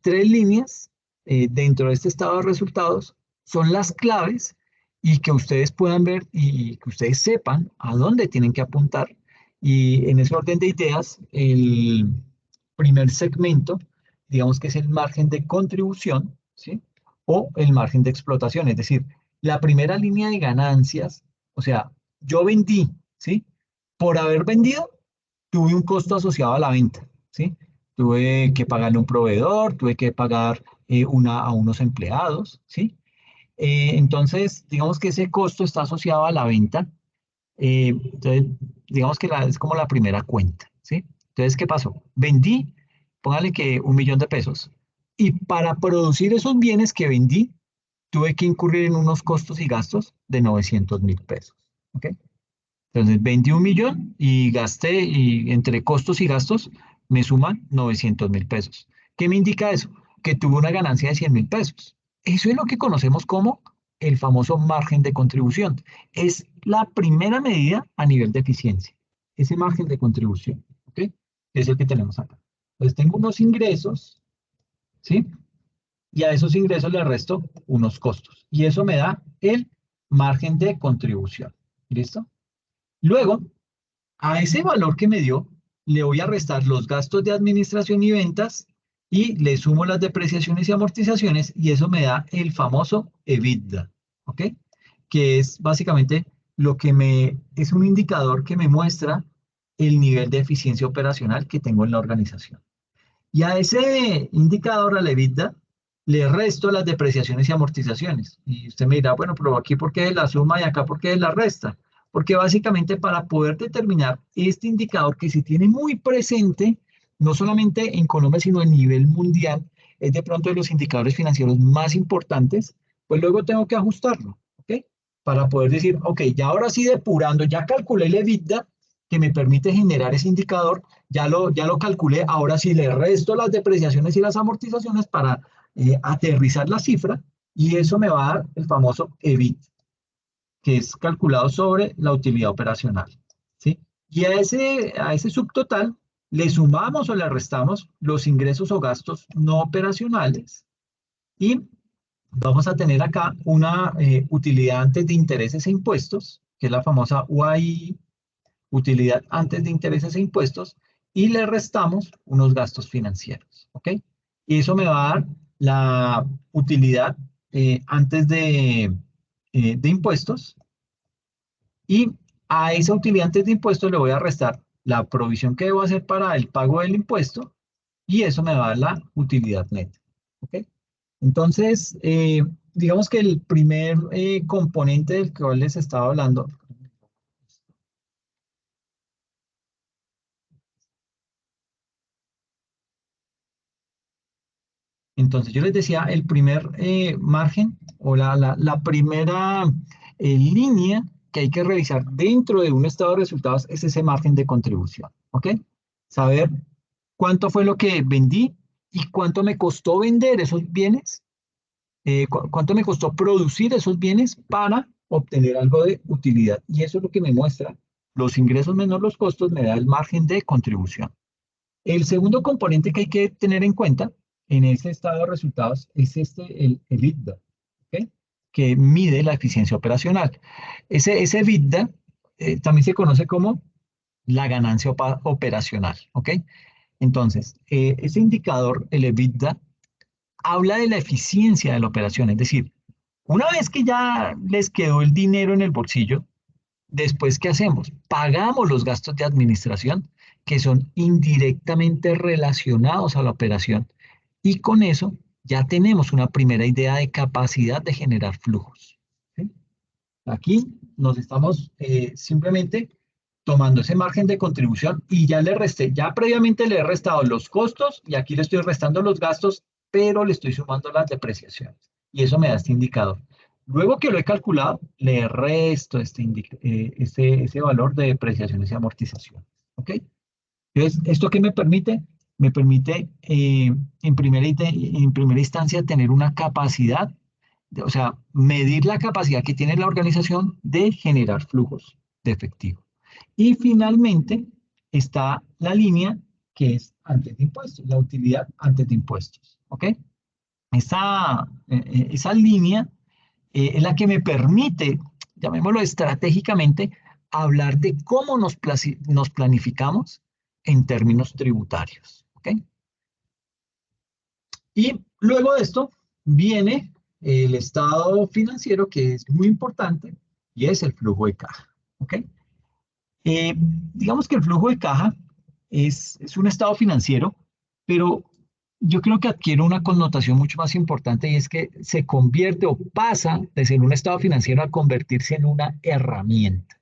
tres líneas dentro de este estado de resultados son las claves y que ustedes puedan ver y que ustedes sepan a dónde tienen que apuntar. Y en ese orden de ideas, el primer segmento, digamos que es el margen de contribución, ¿sí? O el margen de explotación, es decir, la primera línea de ganancias, o sea, yo vendí, ¿sí? Por haber vendido, tuve un costo asociado a la venta, ¿sí? Tuve que pagarle a un proveedor, tuve que pagar a unos empleados, ¿sí? Entonces, digamos que ese costo está asociado a la venta. Entonces, digamos que es como la primera cuenta, ¿sí? Entonces, ¿qué pasó? Vendí, póngale que 1.000.000 de pesos. Y para producir esos bienes que vendí, tuve que incurrir en unos costos y gastos de 900.000 pesos. ¿Ok? Entonces, vendí 1.000.000 y gasté, y entre costos y gastos me suman 900.000 pesos. ¿Qué me indica eso? Que tuve una ganancia de 100.000 pesos. Eso es lo que conocemos como el famoso margen de contribución. Es la primera medida a nivel de eficiencia, ese margen de contribución. ¿Ok? Es el que tenemos acá. Entonces, tengo unos ingresos, ¿sí? Y a esos ingresos le resto unos costos. Y eso me da el margen de contribución. ¿Listo? Luego, a ese valor que me dio, le voy a restar los gastos de administración y ventas y le sumo las depreciaciones y amortizaciones y eso me da el famoso EBITDA. ¿Ok? Que es básicamente es un indicador que me muestra el nivel de eficiencia operacional que tengo en la organización. Y a ese indicador, a la EBITDA, le resto las depreciaciones y amortizaciones. Y usted me dirá, bueno, pero aquí ¿por qué es la suma y acá por qué es la resta? Porque básicamente para poder determinar este indicador que se tiene muy presente, no solamente en Colombia, sino a nivel mundial, es de pronto de los indicadores financieros más importantes, pues luego tengo que ajustarlo, ¿ok? Para poder decir, ok, ya ahora sí depurando, ya calculé el EBITDA que me permite generar ese indicador, ya lo calculé, ahora sí le resto las depreciaciones y las amortizaciones para aterrizar la cifra y eso me va a dar el famoso EBIT, que es calculado sobre la utilidad operacional, ¿sí? Y a ese subtotal le sumamos o le restamos los ingresos o gastos no operacionales y vamos a tener acá una utilidad antes de intereses e impuestos, que es la famosa UAI, utilidad antes de intereses e impuestos, y le restamos unos gastos financieros, ¿ok? Y eso me va a dar la utilidad antes de impuestos, y a esa utilidad antes de impuestos le voy a restar la provisión que debo hacer para el pago del impuesto, y eso me va a dar la utilidad neta, ¿ok? Entonces, digamos que el primer componente del que les estaba hablando. Entonces, yo les decía, el primer margen o la primera línea que hay que revisar dentro de un estado de resultados es ese margen de contribución, ¿ok? Saber cuánto fue lo que vendí y cuánto me costó vender esos bienes, cuánto me costó producir esos bienes para obtener algo de utilidad. Y eso es lo que me muestra los ingresos menos los costos, me da el margen de contribución. El segundo componente que hay que tener en cuenta en ese estado de resultados es el EBITDA, ¿ok? Que mide la eficiencia operacional. Ese EBITDA también se conoce como la ganancia operacional, ¿ok? Entonces, ese indicador, el EBITDA, habla de la eficiencia de la operación, es decir, una vez que ya les quedó el dinero en el bolsillo, después, ¿qué hacemos? Pagamos los gastos de administración que son indirectamente relacionados a la operación y con eso ya tenemos una primera idea de capacidad de generar flujos. ¿Sí? Aquí nos estamos simplemente tomando ese margen de contribución y ya le resté, ya previamente le he restado los costos y aquí le estoy restando los gastos, pero le estoy sumando las depreciaciones. Y eso me da este indicador. Luego que lo he calculado, le resto ese valor de depreciaciones y amortizaciones. ¿Ok? Entonces, ¿esto qué me permite? Me permite, en primera instancia, tener una capacidad, o sea, medir la capacidad que tiene la organización de generar flujos de efectivo. Y finalmente está la línea que es antes de impuestos, la utilidad antes de impuestos. ¿Ok? Esa línea es la que me permite, llamémoslo estratégicamente, hablar de cómo nos planificamos en términos tributarios. ¿Ok? Y luego de esto viene el estado financiero, que es muy importante, y es el flujo de caja. ¿Ok? Eh, digamos que el flujo de caja es un estado financiero, pero yo creo que adquiere una connotación mucho más importante y es que se convierte o pasa de ser un estado financiero a convertirse en una herramienta,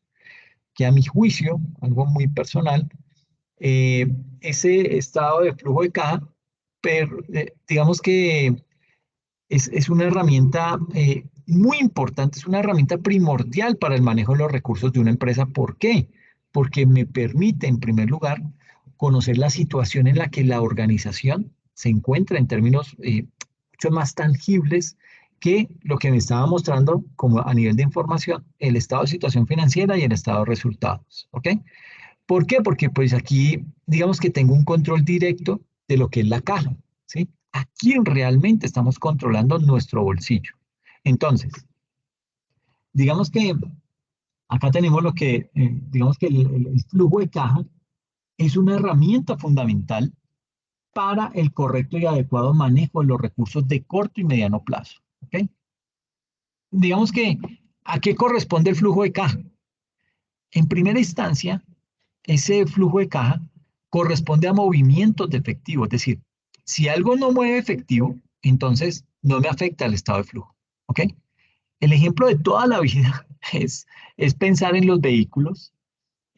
que a mi juicio, algo muy personal, eh, ese estado de flujo de caja, digamos que es una herramienta muy importante, es una herramienta primordial para el manejo de los recursos de una empresa. ¿Por qué? Porque me permite, en primer lugar, conocer la situación en la que la organización se encuentra en términos mucho más tangibles que lo que me estaba mostrando como a nivel de información, el estado de situación financiera y el estado de resultados. ¿Ok? ¿Por qué? Porque pues aquí digamos que tengo un control directo de lo que es la caja, ¿sí? Aquí realmente estamos controlando nuestro bolsillo. Entonces, digamos que acá tenemos lo que, digamos que el flujo de caja es una herramienta fundamental para el correcto y adecuado manejo de los recursos de corto y mediano plazo, ¿ok? Digamos que, ¿a qué corresponde el flujo de caja? En primera instancia, ese flujo de caja corresponde a movimientos de efectivo, es decir, si algo no mueve efectivo, entonces no me afecta el estado de flujo, ¿ok? El ejemplo de toda la vida es pensar en los vehículos,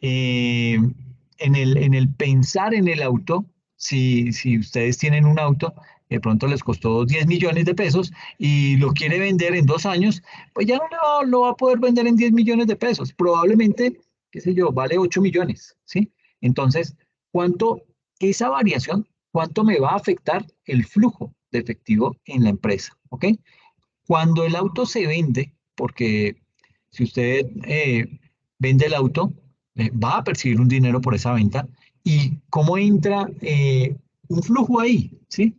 en el pensar en el auto. Si ustedes tienen un auto, de pronto les costó 10 millones de pesos y lo quiere vender en 2 años, pues ya no lo va a poder vender en 10 millones de pesos. Probablemente, qué sé yo, vale 8 millones, ¿sí? Entonces, ¿cuánto esa variación, cuánto me va a afectar el flujo de efectivo en la empresa? ¿Ok? Cuando el auto se vende, porque si usted vende el auto, va a percibir un dinero por esa venta. ¿Y cómo entra un flujo ahí? ¿Sí?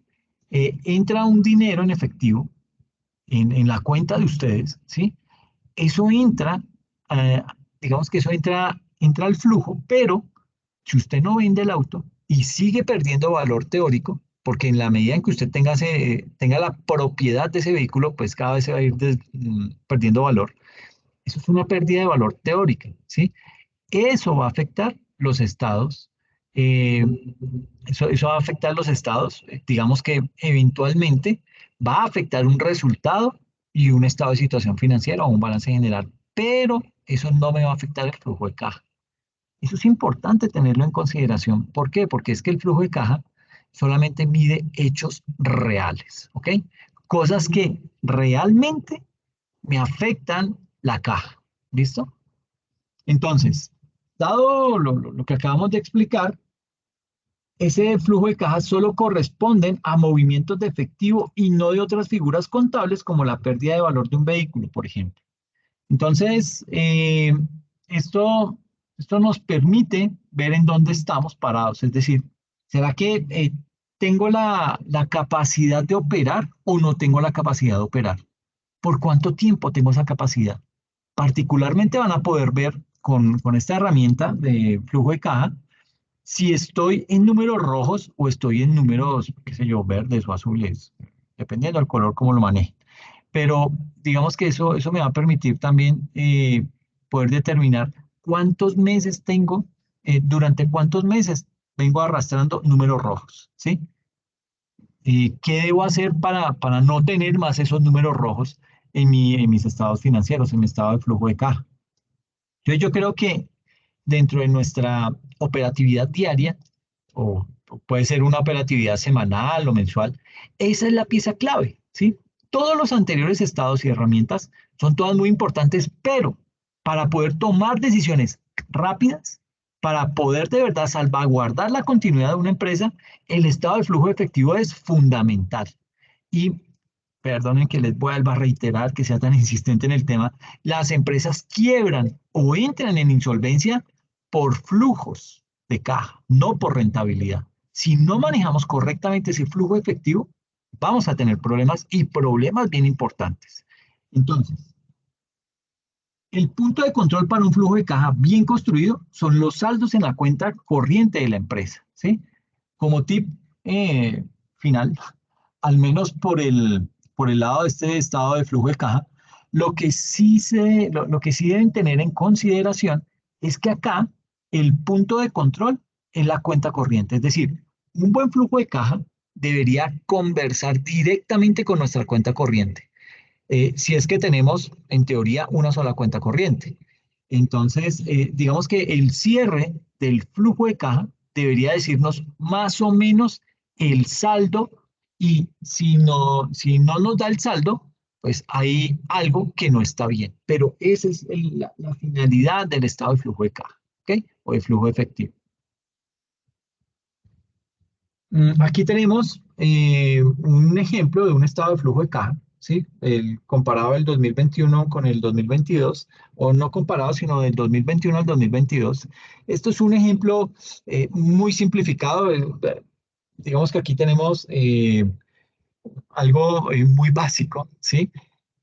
Entra un dinero en efectivo en la cuenta de ustedes, ¿sí? Eso entra, eh, digamos que eso entra al flujo, pero si usted no vende el auto y sigue perdiendo valor teórico, porque en la medida en que usted tenga la propiedad de ese vehículo, pues cada vez se va a ir perdiendo valor. Eso es una pérdida de valor teórica, ¿sí? Eso va a afectar los estados, eh, eso va a afectar los estados, digamos que eventualmente va a afectar un resultado y un estado de situación financiera o un balance general, pero eso no me va a afectar el flujo de caja. Eso es importante tenerlo en consideración. ¿Por qué? Porque es que el flujo de caja solamente mide hechos reales, ¿ok? Cosas que realmente me afectan la caja. ¿Listo? Entonces, dado lo que acabamos de explicar, ese flujo de caja solo corresponden a movimientos de efectivo y no de otras figuras contables como la pérdida de valor de un vehículo, por ejemplo. Entonces, esto, esto nos permite ver en dónde estamos parados. Es decir, ¿será que tengo la capacidad de operar o no tengo la capacidad de operar? ¿Por cuánto tiempo tengo esa capacidad? Particularmente van a poder ver con esta herramienta de flujo de caja si estoy en números rojos o estoy en números, qué sé yo, verdes o azules, dependiendo del color como lo maneje. Pero digamos que eso me va a permitir también poder determinar cuántos meses tengo, durante cuántos meses vengo arrastrando números rojos, ¿sí? ¿Qué debo hacer para no tener más esos números rojos en mis estados financieros, en mi estado de flujo de caja? Yo creo que dentro de nuestra operatividad diaria, o puede ser una operatividad semanal o mensual, esa es la pieza clave, ¿sí? Todos los anteriores estados y herramientas son todas muy importantes, pero para poder tomar decisiones rápidas, para poder de verdad salvaguardar la continuidad de una empresa, el estado de flujo efectivo es fundamental. Y perdonen que les vuelva a reiterar que sea tan insistente en el tema, las empresas quiebran o entran en insolvencia por flujos de caja, no por rentabilidad. Si no manejamos correctamente ese flujo efectivo, vamos a tener problemas y problemas bien importantes. Entonces, el punto de control para un flujo de caja bien construido son los saldos en la cuenta corriente de la empresa, ¿sí? Como tip final, al menos por el lado de este estado de flujo de caja, lo que sí deben tener en consideración es que acá el punto de control es la cuenta corriente. Es decir, un buen flujo de caja debería conversar directamente con nuestra cuenta corriente. Si es que tenemos, en teoría, una sola cuenta corriente. Entonces, digamos que el cierre del flujo de caja debería decirnos más o menos el saldo y si no nos da el saldo, pues hay algo que no está bien. Pero esa es la finalidad del estado de flujo de caja, ¿ok? O de flujo efectivo. Aquí tenemos un ejemplo de un estado de flujo de caja, ¿sí? Comparado el 2021 con el 2022, o no comparado, sino del 2021 al 2022. Esto es un ejemplo muy simplificado. Digamos que aquí tenemos algo muy básico, ¿sí?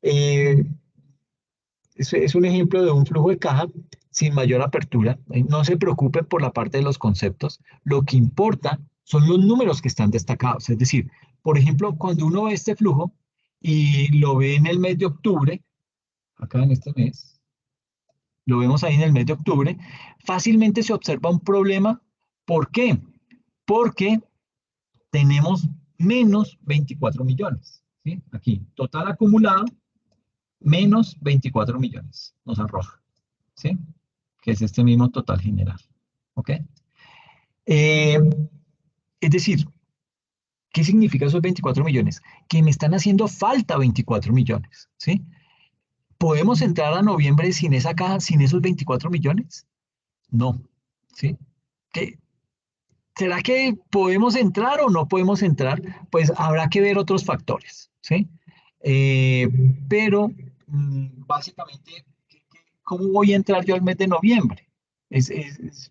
Eh, es un ejemplo de un flujo de caja sin mayor apertura. No se preocupen por la parte de los conceptos. Lo que importa son los números que están destacados. Es decir, por ejemplo, cuando uno ve este flujo y lo ve en el mes de octubre, acá en este mes, lo vemos ahí en el mes de octubre, fácilmente se observa un problema. ¿Por qué? Porque tenemos menos 24 millones. ¿Sí? Aquí, total acumulado, menos 24 millones nos arroja. ¿Sí? Que es este mismo total general. ¿Ok? Eh, es decir, ¿qué significa esos 24 millones? Que me están haciendo falta 24 millones. ¿Sí? ¿Podemos entrar a noviembre sin esa caja, sin esos 24 millones? No. ¿Sí? ¿Qué? ¿Será que podemos entrar o no podemos entrar? Pues habrá que ver otros factores. ¿Sí? Eh, pero básicamente, ¿cómo voy a entrar yo al mes de noviembre? Es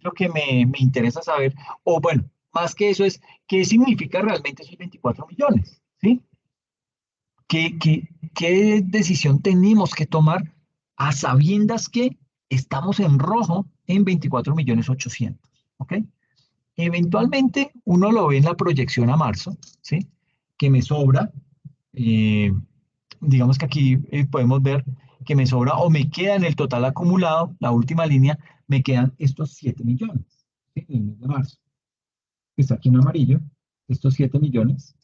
lo que me interesa saber. O bueno, más que eso es, ¿qué significa realmente esos 24 millones? ¿Sí? ¿Qué decisión tenemos que tomar a sabiendas que estamos en rojo en 24 millones 800? ¿Ok? Eventualmente uno lo ve en la proyección a marzo, ¿sí? Que me sobra. eh, digamos que aquí podemos ver que me sobra o me queda en el total acumulado, la última línea, me quedan estos 7 millones, ¿sí? En el mes de marzo. Está aquí en amarillo, estos 7 millones.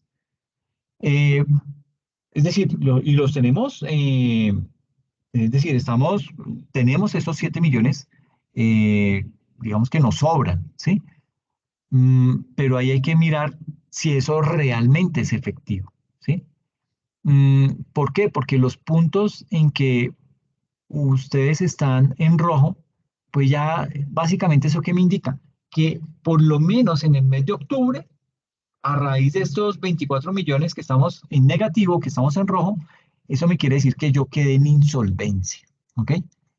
Eh, es decir, y los tenemos, es decir, tenemos estos 7 millones, eh, digamos que nos sobran, ¿sí? Pero ahí hay que mirar si eso realmente es efectivo, ¿sí? ¿Por qué? Porque los puntos en que ustedes están en rojo, pues ya básicamente eso que me indica que por lo menos en el mes de octubre, a raíz de estos 24 millones que estamos en negativo, que estamos en rojo, eso me quiere decir que yo quedé en insolvencia, ¿ok?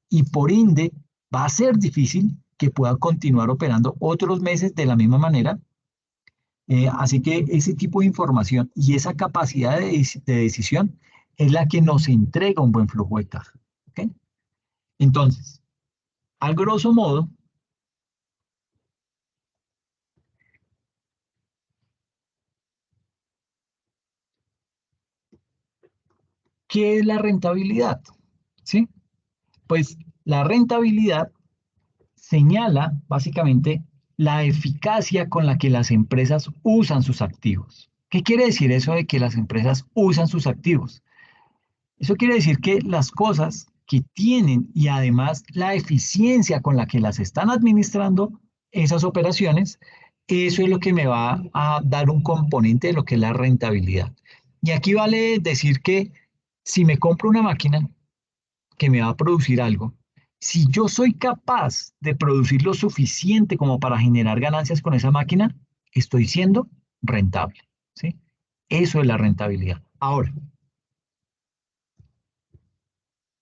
Y por ende va a ser difícil que pueda continuar operando otros meses de la misma manera. Así que ese tipo de información y esa capacidad de decisión es la que nos entrega un buen flujo de caja, ¿ok? Entonces, a grosso modo, ¿qué es la rentabilidad? ¿Sí? Pues la rentabilidad señala básicamente la eficacia con la que las empresas usan sus activos. ¿Qué quiere decir eso de que las empresas usan sus activos? Eso quiere decir que las cosas que tienen y además la eficiencia con la que las están administrando esas operaciones, eso es lo que me va a dar un componente de lo que es la rentabilidad. Y aquí vale decir que si me compro una máquina que me va a producir algo, si yo soy capaz de producir lo suficiente como para generar ganancias con esa máquina, estoy siendo rentable, ¿sí? Eso es la rentabilidad. Ahora,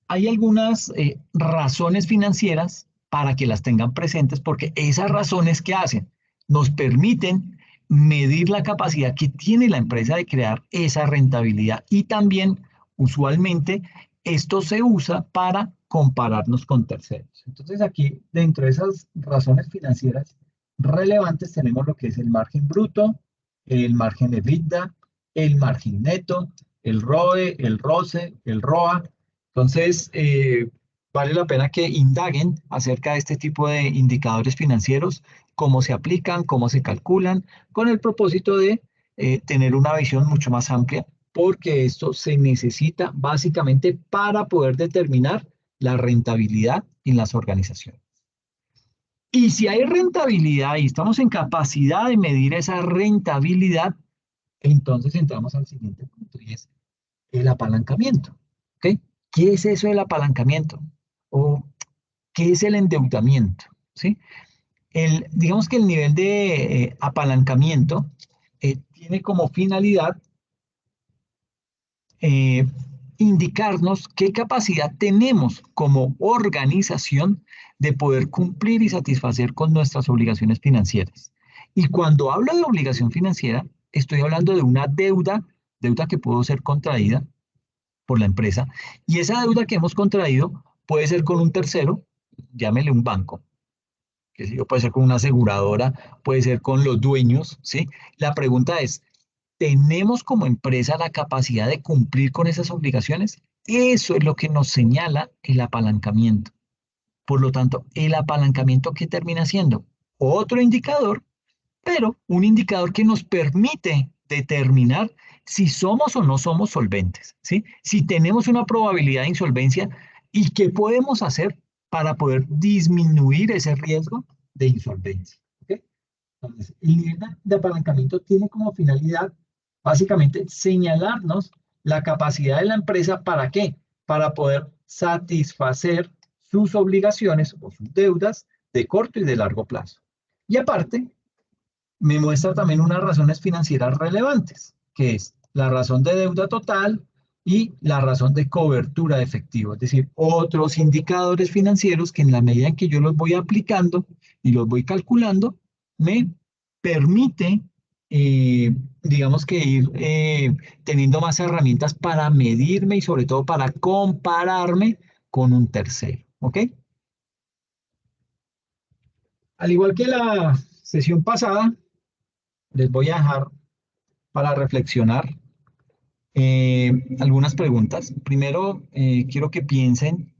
hay algunas razones financieras para que las tengan presentes porque esas razones que hacen nos permiten medir la capacidad que tiene la empresa de crear esa rentabilidad y también usualmente esto se usa para compararnos con terceros. Entonces aquí dentro de esas razones financieras relevantes tenemos lo que es el margen bruto, el margen EBITDA, el margen neto, el ROE, el ROCE, el ROA. Entonces, vale la pena que indaguen acerca de este tipo de indicadores financieros, cómo se aplican, cómo se calculan, con el propósito de tener una visión mucho más amplia, porque esto se necesita básicamente para poder determinar la rentabilidad en las organizaciones. Y si hay rentabilidad y estamos en capacidad de medir esa rentabilidad, entonces entramos al siguiente punto y es el apalancamiento. ¿Ok? ¿Qué es eso del apalancamiento? ¿O qué es el endeudamiento? ¿Sí? Digamos que el nivel de apalancamiento tiene como finalidad eh, indicarnos qué capacidad tenemos como organización de poder cumplir y satisfacer con nuestras obligaciones financieras. Y cuando hablo de obligación financiera, estoy hablando de una deuda que pudo ser contraída por la empresa, y esa deuda que hemos contraído puede ser con un tercero, llámele un banco, que si yo, puede ser con una aseguradora, puede ser con los dueños, ¿sí? La pregunta es, ¿tenemos como empresa la capacidad de cumplir con esas obligaciones? Eso es lo que nos señala el apalancamiento. Por lo tanto, el apalancamiento, ¿qué termina siendo? Otro indicador, pero un indicador que nos permite determinar si somos o no somos solventes, ¿sí? Si tenemos una probabilidad de insolvencia y qué podemos hacer para poder disminuir ese riesgo de insolvencia, ¿ok? Entonces, el nivel de apalancamiento tiene como finalidad básicamente señalarnos la capacidad de la empresa para qué, para poder satisfacer sus obligaciones o sus deudas de corto y de largo plazo. Y aparte, me muestra también unas razones financieras relevantes, que es la razón de deuda total y la razón de cobertura de efectivo, es decir, otros indicadores financieros que en la medida en que yo los voy aplicando y los voy calculando, me permite, digamos que ir teniendo más herramientas para medirme y sobre todo para compararme con un tercero, ¿ok? Al igual que la sesión pasada, les voy a dejar para reflexionar algunas preguntas. Primero, quiero que piensen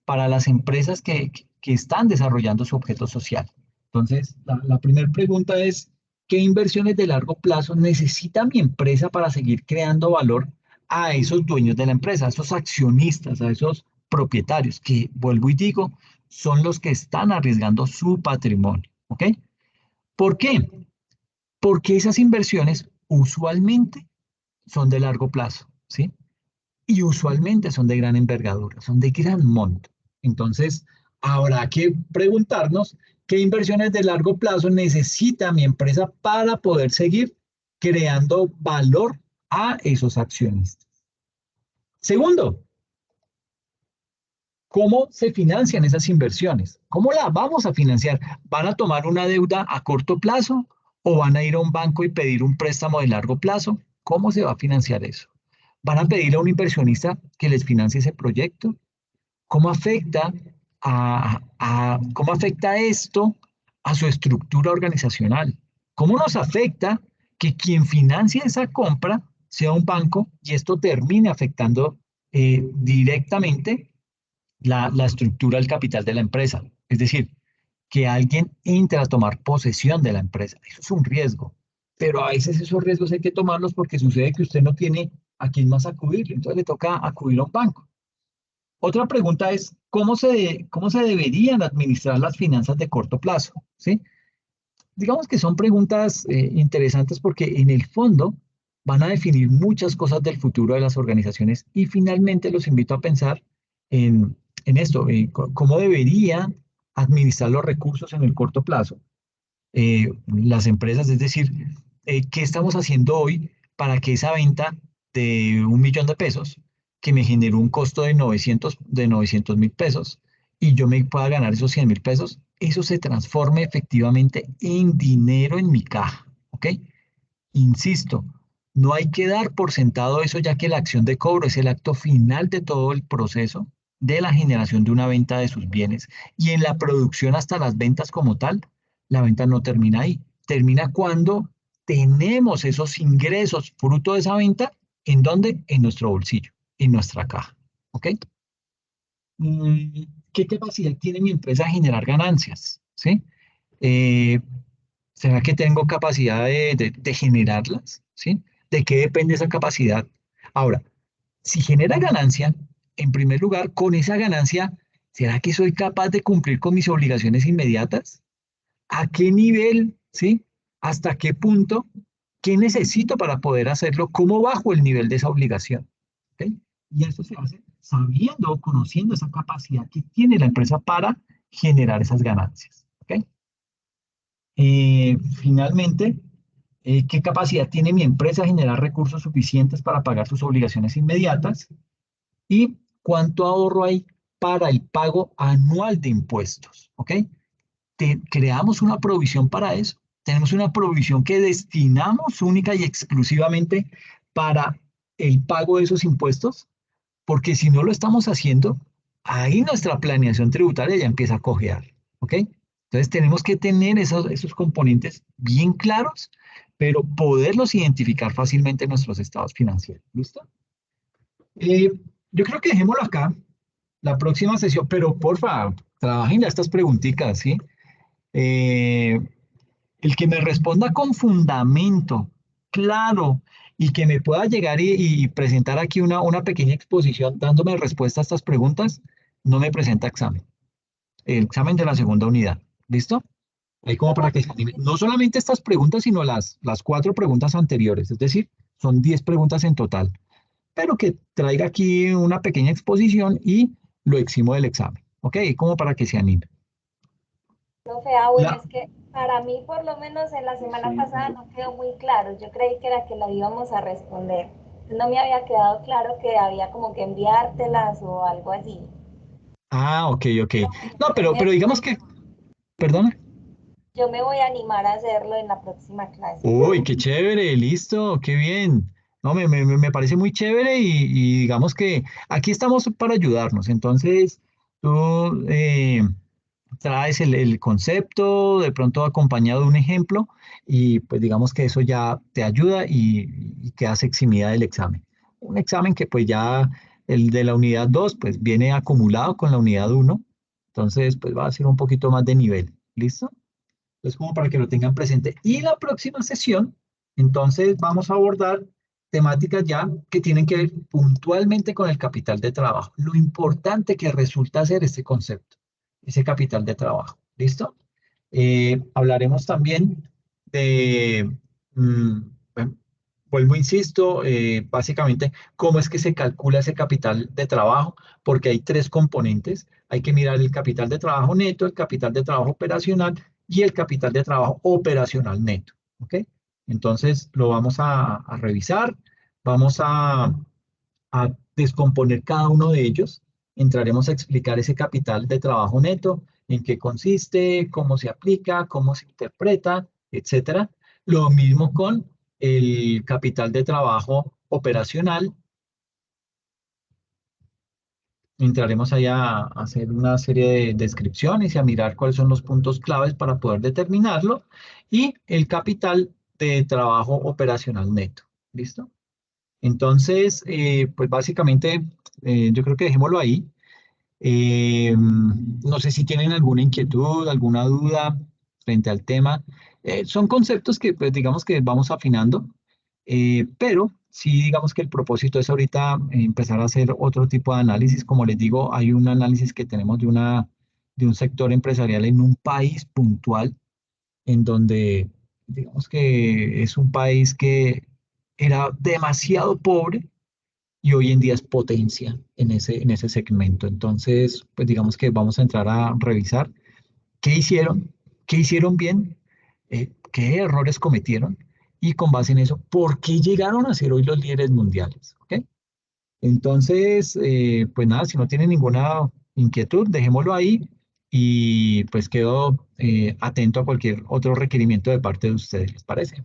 para las empresas que están desarrollando su objeto social. Entonces, la primera pregunta es, ¿qué inversiones de largo plazo necesita mi empresa para seguir creando valor a esos dueños de la empresa, a esos accionistas, a esos propietarios, que vuelvo y digo, son los que están arriesgando su patrimonio? ¿Ok? ¿Por qué? Porque esas inversiones usualmente son de largo plazo, ¿sí? Y usualmente son de gran envergadura, son de gran monto. Entonces, habrá que preguntarnos ¿Qué inversiones de largo plazo necesita mi empresa para poder seguir creando valor a esos accionistas? Segundo, ¿cómo se financian esas inversiones? ¿Cómo las vamos a financiar? ¿Van a tomar una deuda a corto plazo o van a ir a un banco y pedir un préstamo de largo plazo? ¿Cómo se va a financiar eso? ¿Van a pedirle a un inversionista que les financie ese proyecto? ¿Cómo afecta cómo afecta esto a su estructura organizacional? ¿Cómo nos afecta que quien financie esa compra sea un banco y esto termine afectando directamente la estructura del capital de la empresa? Es decir, que alguien entre a tomar posesión de la empresa. Eso es un riesgo, pero a veces esos riesgos hay que tomarlos porque sucede que usted no tiene a quién más acudir, entonces le toca acudir a un banco. Otra pregunta es, cómo se deberían administrar las finanzas de corto plazo? ¿Sí? Digamos que son preguntas interesantes porque en el fondo van a definir muchas cosas del futuro de las organizaciones y finalmente los invito a pensar en esto, cómo deberían administrar los recursos en el corto plazo. Las empresas, es decir, ¿qué estamos haciendo hoy para que esa venta de 1 millón de pesos, que me generó un costo de 900 mil pesos, y yo me pueda ganar esos 100.000 pesos, eso se transforme efectivamente en dinero en mi caja? ¿Ok? Insisto, no hay que dar por sentado eso, ya que la acción de cobro es el acto final de todo el proceso de la generación de una venta de sus bienes. Y en la producción hasta las ventas como tal, la venta no termina ahí. Termina cuando tenemos esos ingresos fruto de esa venta. ¿En dónde? En nuestro bolsillo, en nuestra caja. ¿Ok? Mm, ¿Qué capacidad tiene mi empresa de generar ganancias? ¿Sí? Eh, ¿Será que tengo capacidad de generarlas? ¿Sí? ¿De qué depende esa capacidad? Ahora, si genera ganancia, en primer lugar, con esa ganancia, ¿será que soy capaz de cumplir con mis obligaciones inmediatas? ¿A qué nivel? ¿Sí? ¿Hasta qué punto? ¿Qué necesito para poder hacerlo? ¿Cómo bajo el nivel de esa obligación? ¿Ok? Y eso se hace sabiendo o conociendo esa capacidad que tiene la empresa para generar esas ganancias. ¿Ok? Finalmente, ¿qué capacidad tiene mi empresa de generar recursos suficientes para pagar sus obligaciones inmediatas? ¿Y cuánto ahorro hay para el pago anual de impuestos? ¿Ok? Creamos una provisión para eso. Tenemos una provisión que destinamos única y exclusivamente para el pago de esos impuestos, porque si no lo estamos haciendo, ahí nuestra planeación tributaria ya empieza a cojear. ¿Ok? Entonces tenemos que tener esos componentes bien claros, pero poderlos identificar fácilmente en nuestros estados financieros. ¿Listo? Eh, yo creo que dejémoslo acá, la próxima sesión, pero porfa, trabajen ya estas preguntitas, ¿sí? Eh, el que me responda con fundamento claro y que me pueda llegar y presentar aquí una pequeña exposición dándome respuesta a estas preguntas, no me presenta examen. El examen de la segunda unidad. ¿Listo? Ahí como para que se anime. No solamente estas preguntas, sino las 4 preguntas anteriores. Es decir, son 10 preguntas en total. Pero que traiga aquí una pequeña exposición y lo eximo del examen. ¿Ok? Como para que se anime. Profe, bueno, es que para mí por lo menos en la semana pasada no quedó muy claro. Yo creí que era que la íbamos a responder. No me había quedado claro que había como que enviártelas o algo así. Ah, ok, ok. No, Yo me, pero digamos que, perdona. yo me voy a animar a hacerlo en la próxima clase. Uy, qué chévere, listo, qué bien. No, me parece muy chévere y digamos que aquí estamos para ayudarnos. Entonces, tú traes el concepto, de pronto acompañado de un ejemplo, y pues digamos que eso ya te ayuda y quedas eximida del examen. Un examen que pues ya el de la unidad 2 pues viene acumulado con la unidad 1, entonces pues va a ser un poquito más de nivel. ¿Listo? Entonces, como para que lo tengan presente. Y la próxima sesión, entonces vamos a abordar temáticas ya que tienen que ver puntualmente con el capital de trabajo. Lo importante que resulta ser este concepto, ese capital de trabajo. ¿Listo? Hablaremos también de, bueno, vuelvo, insisto, básicamente, ¿cómo es que se calcula ese capital de trabajo? Porque hay tres componentes. Hay que mirar el capital de trabajo neto, el capital de trabajo operacional y el capital de trabajo operacional neto. ¿Ok? Entonces, lo vamos a revisar. Vamos a descomponer cada uno de ellos. Entraremos a explicar ese capital de trabajo neto, en qué consiste, cómo se aplica, cómo se interpreta, etcétera. Lo mismo con el capital de trabajo operacional. Entraremos allá a hacer una serie de descripciones y a mirar cuáles son los puntos claves para poder determinarlo. Y el capital de trabajo operacional neto. ¿Listo? Entonces, pues básicamente, yo creo que dejémoslo ahí. No sé si tienen alguna inquietud, alguna duda frente al tema. Son conceptos que, pues, digamos que vamos afinando, pero sí, digamos que el propósito es ahorita empezar a hacer otro tipo de análisis. Como les digo, hay un análisis que tenemos de un sector empresarial en un país puntual, en donde, digamos que es un país que era demasiado pobre y hoy en día es potencia en ese segmento. Entonces, pues digamos que vamos a entrar a revisar qué hicieron bien, qué errores cometieron y con base en eso, por qué llegaron a ser hoy los líderes mundiales. ¿Ok? Entonces, pues nada, si no tienen ninguna inquietud, dejémoslo ahí y pues quedo atento a cualquier otro requerimiento de parte de ustedes, ¿les parece?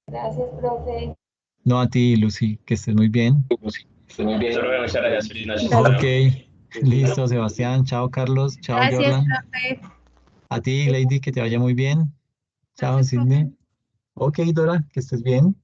Gracias, profe. No, a ti, Lucy, que estés muy bien. Muy bien. Solo muchas gracias. Feliz noche. Ok, Gracias. listo, Sebastián. Chao, Carlos. Chao, Gracias, Jordan. profe. A ti, Lady, que te vaya muy bien. Chao, Gracias, profe. Sidney. Ok, Dora, que estés bien.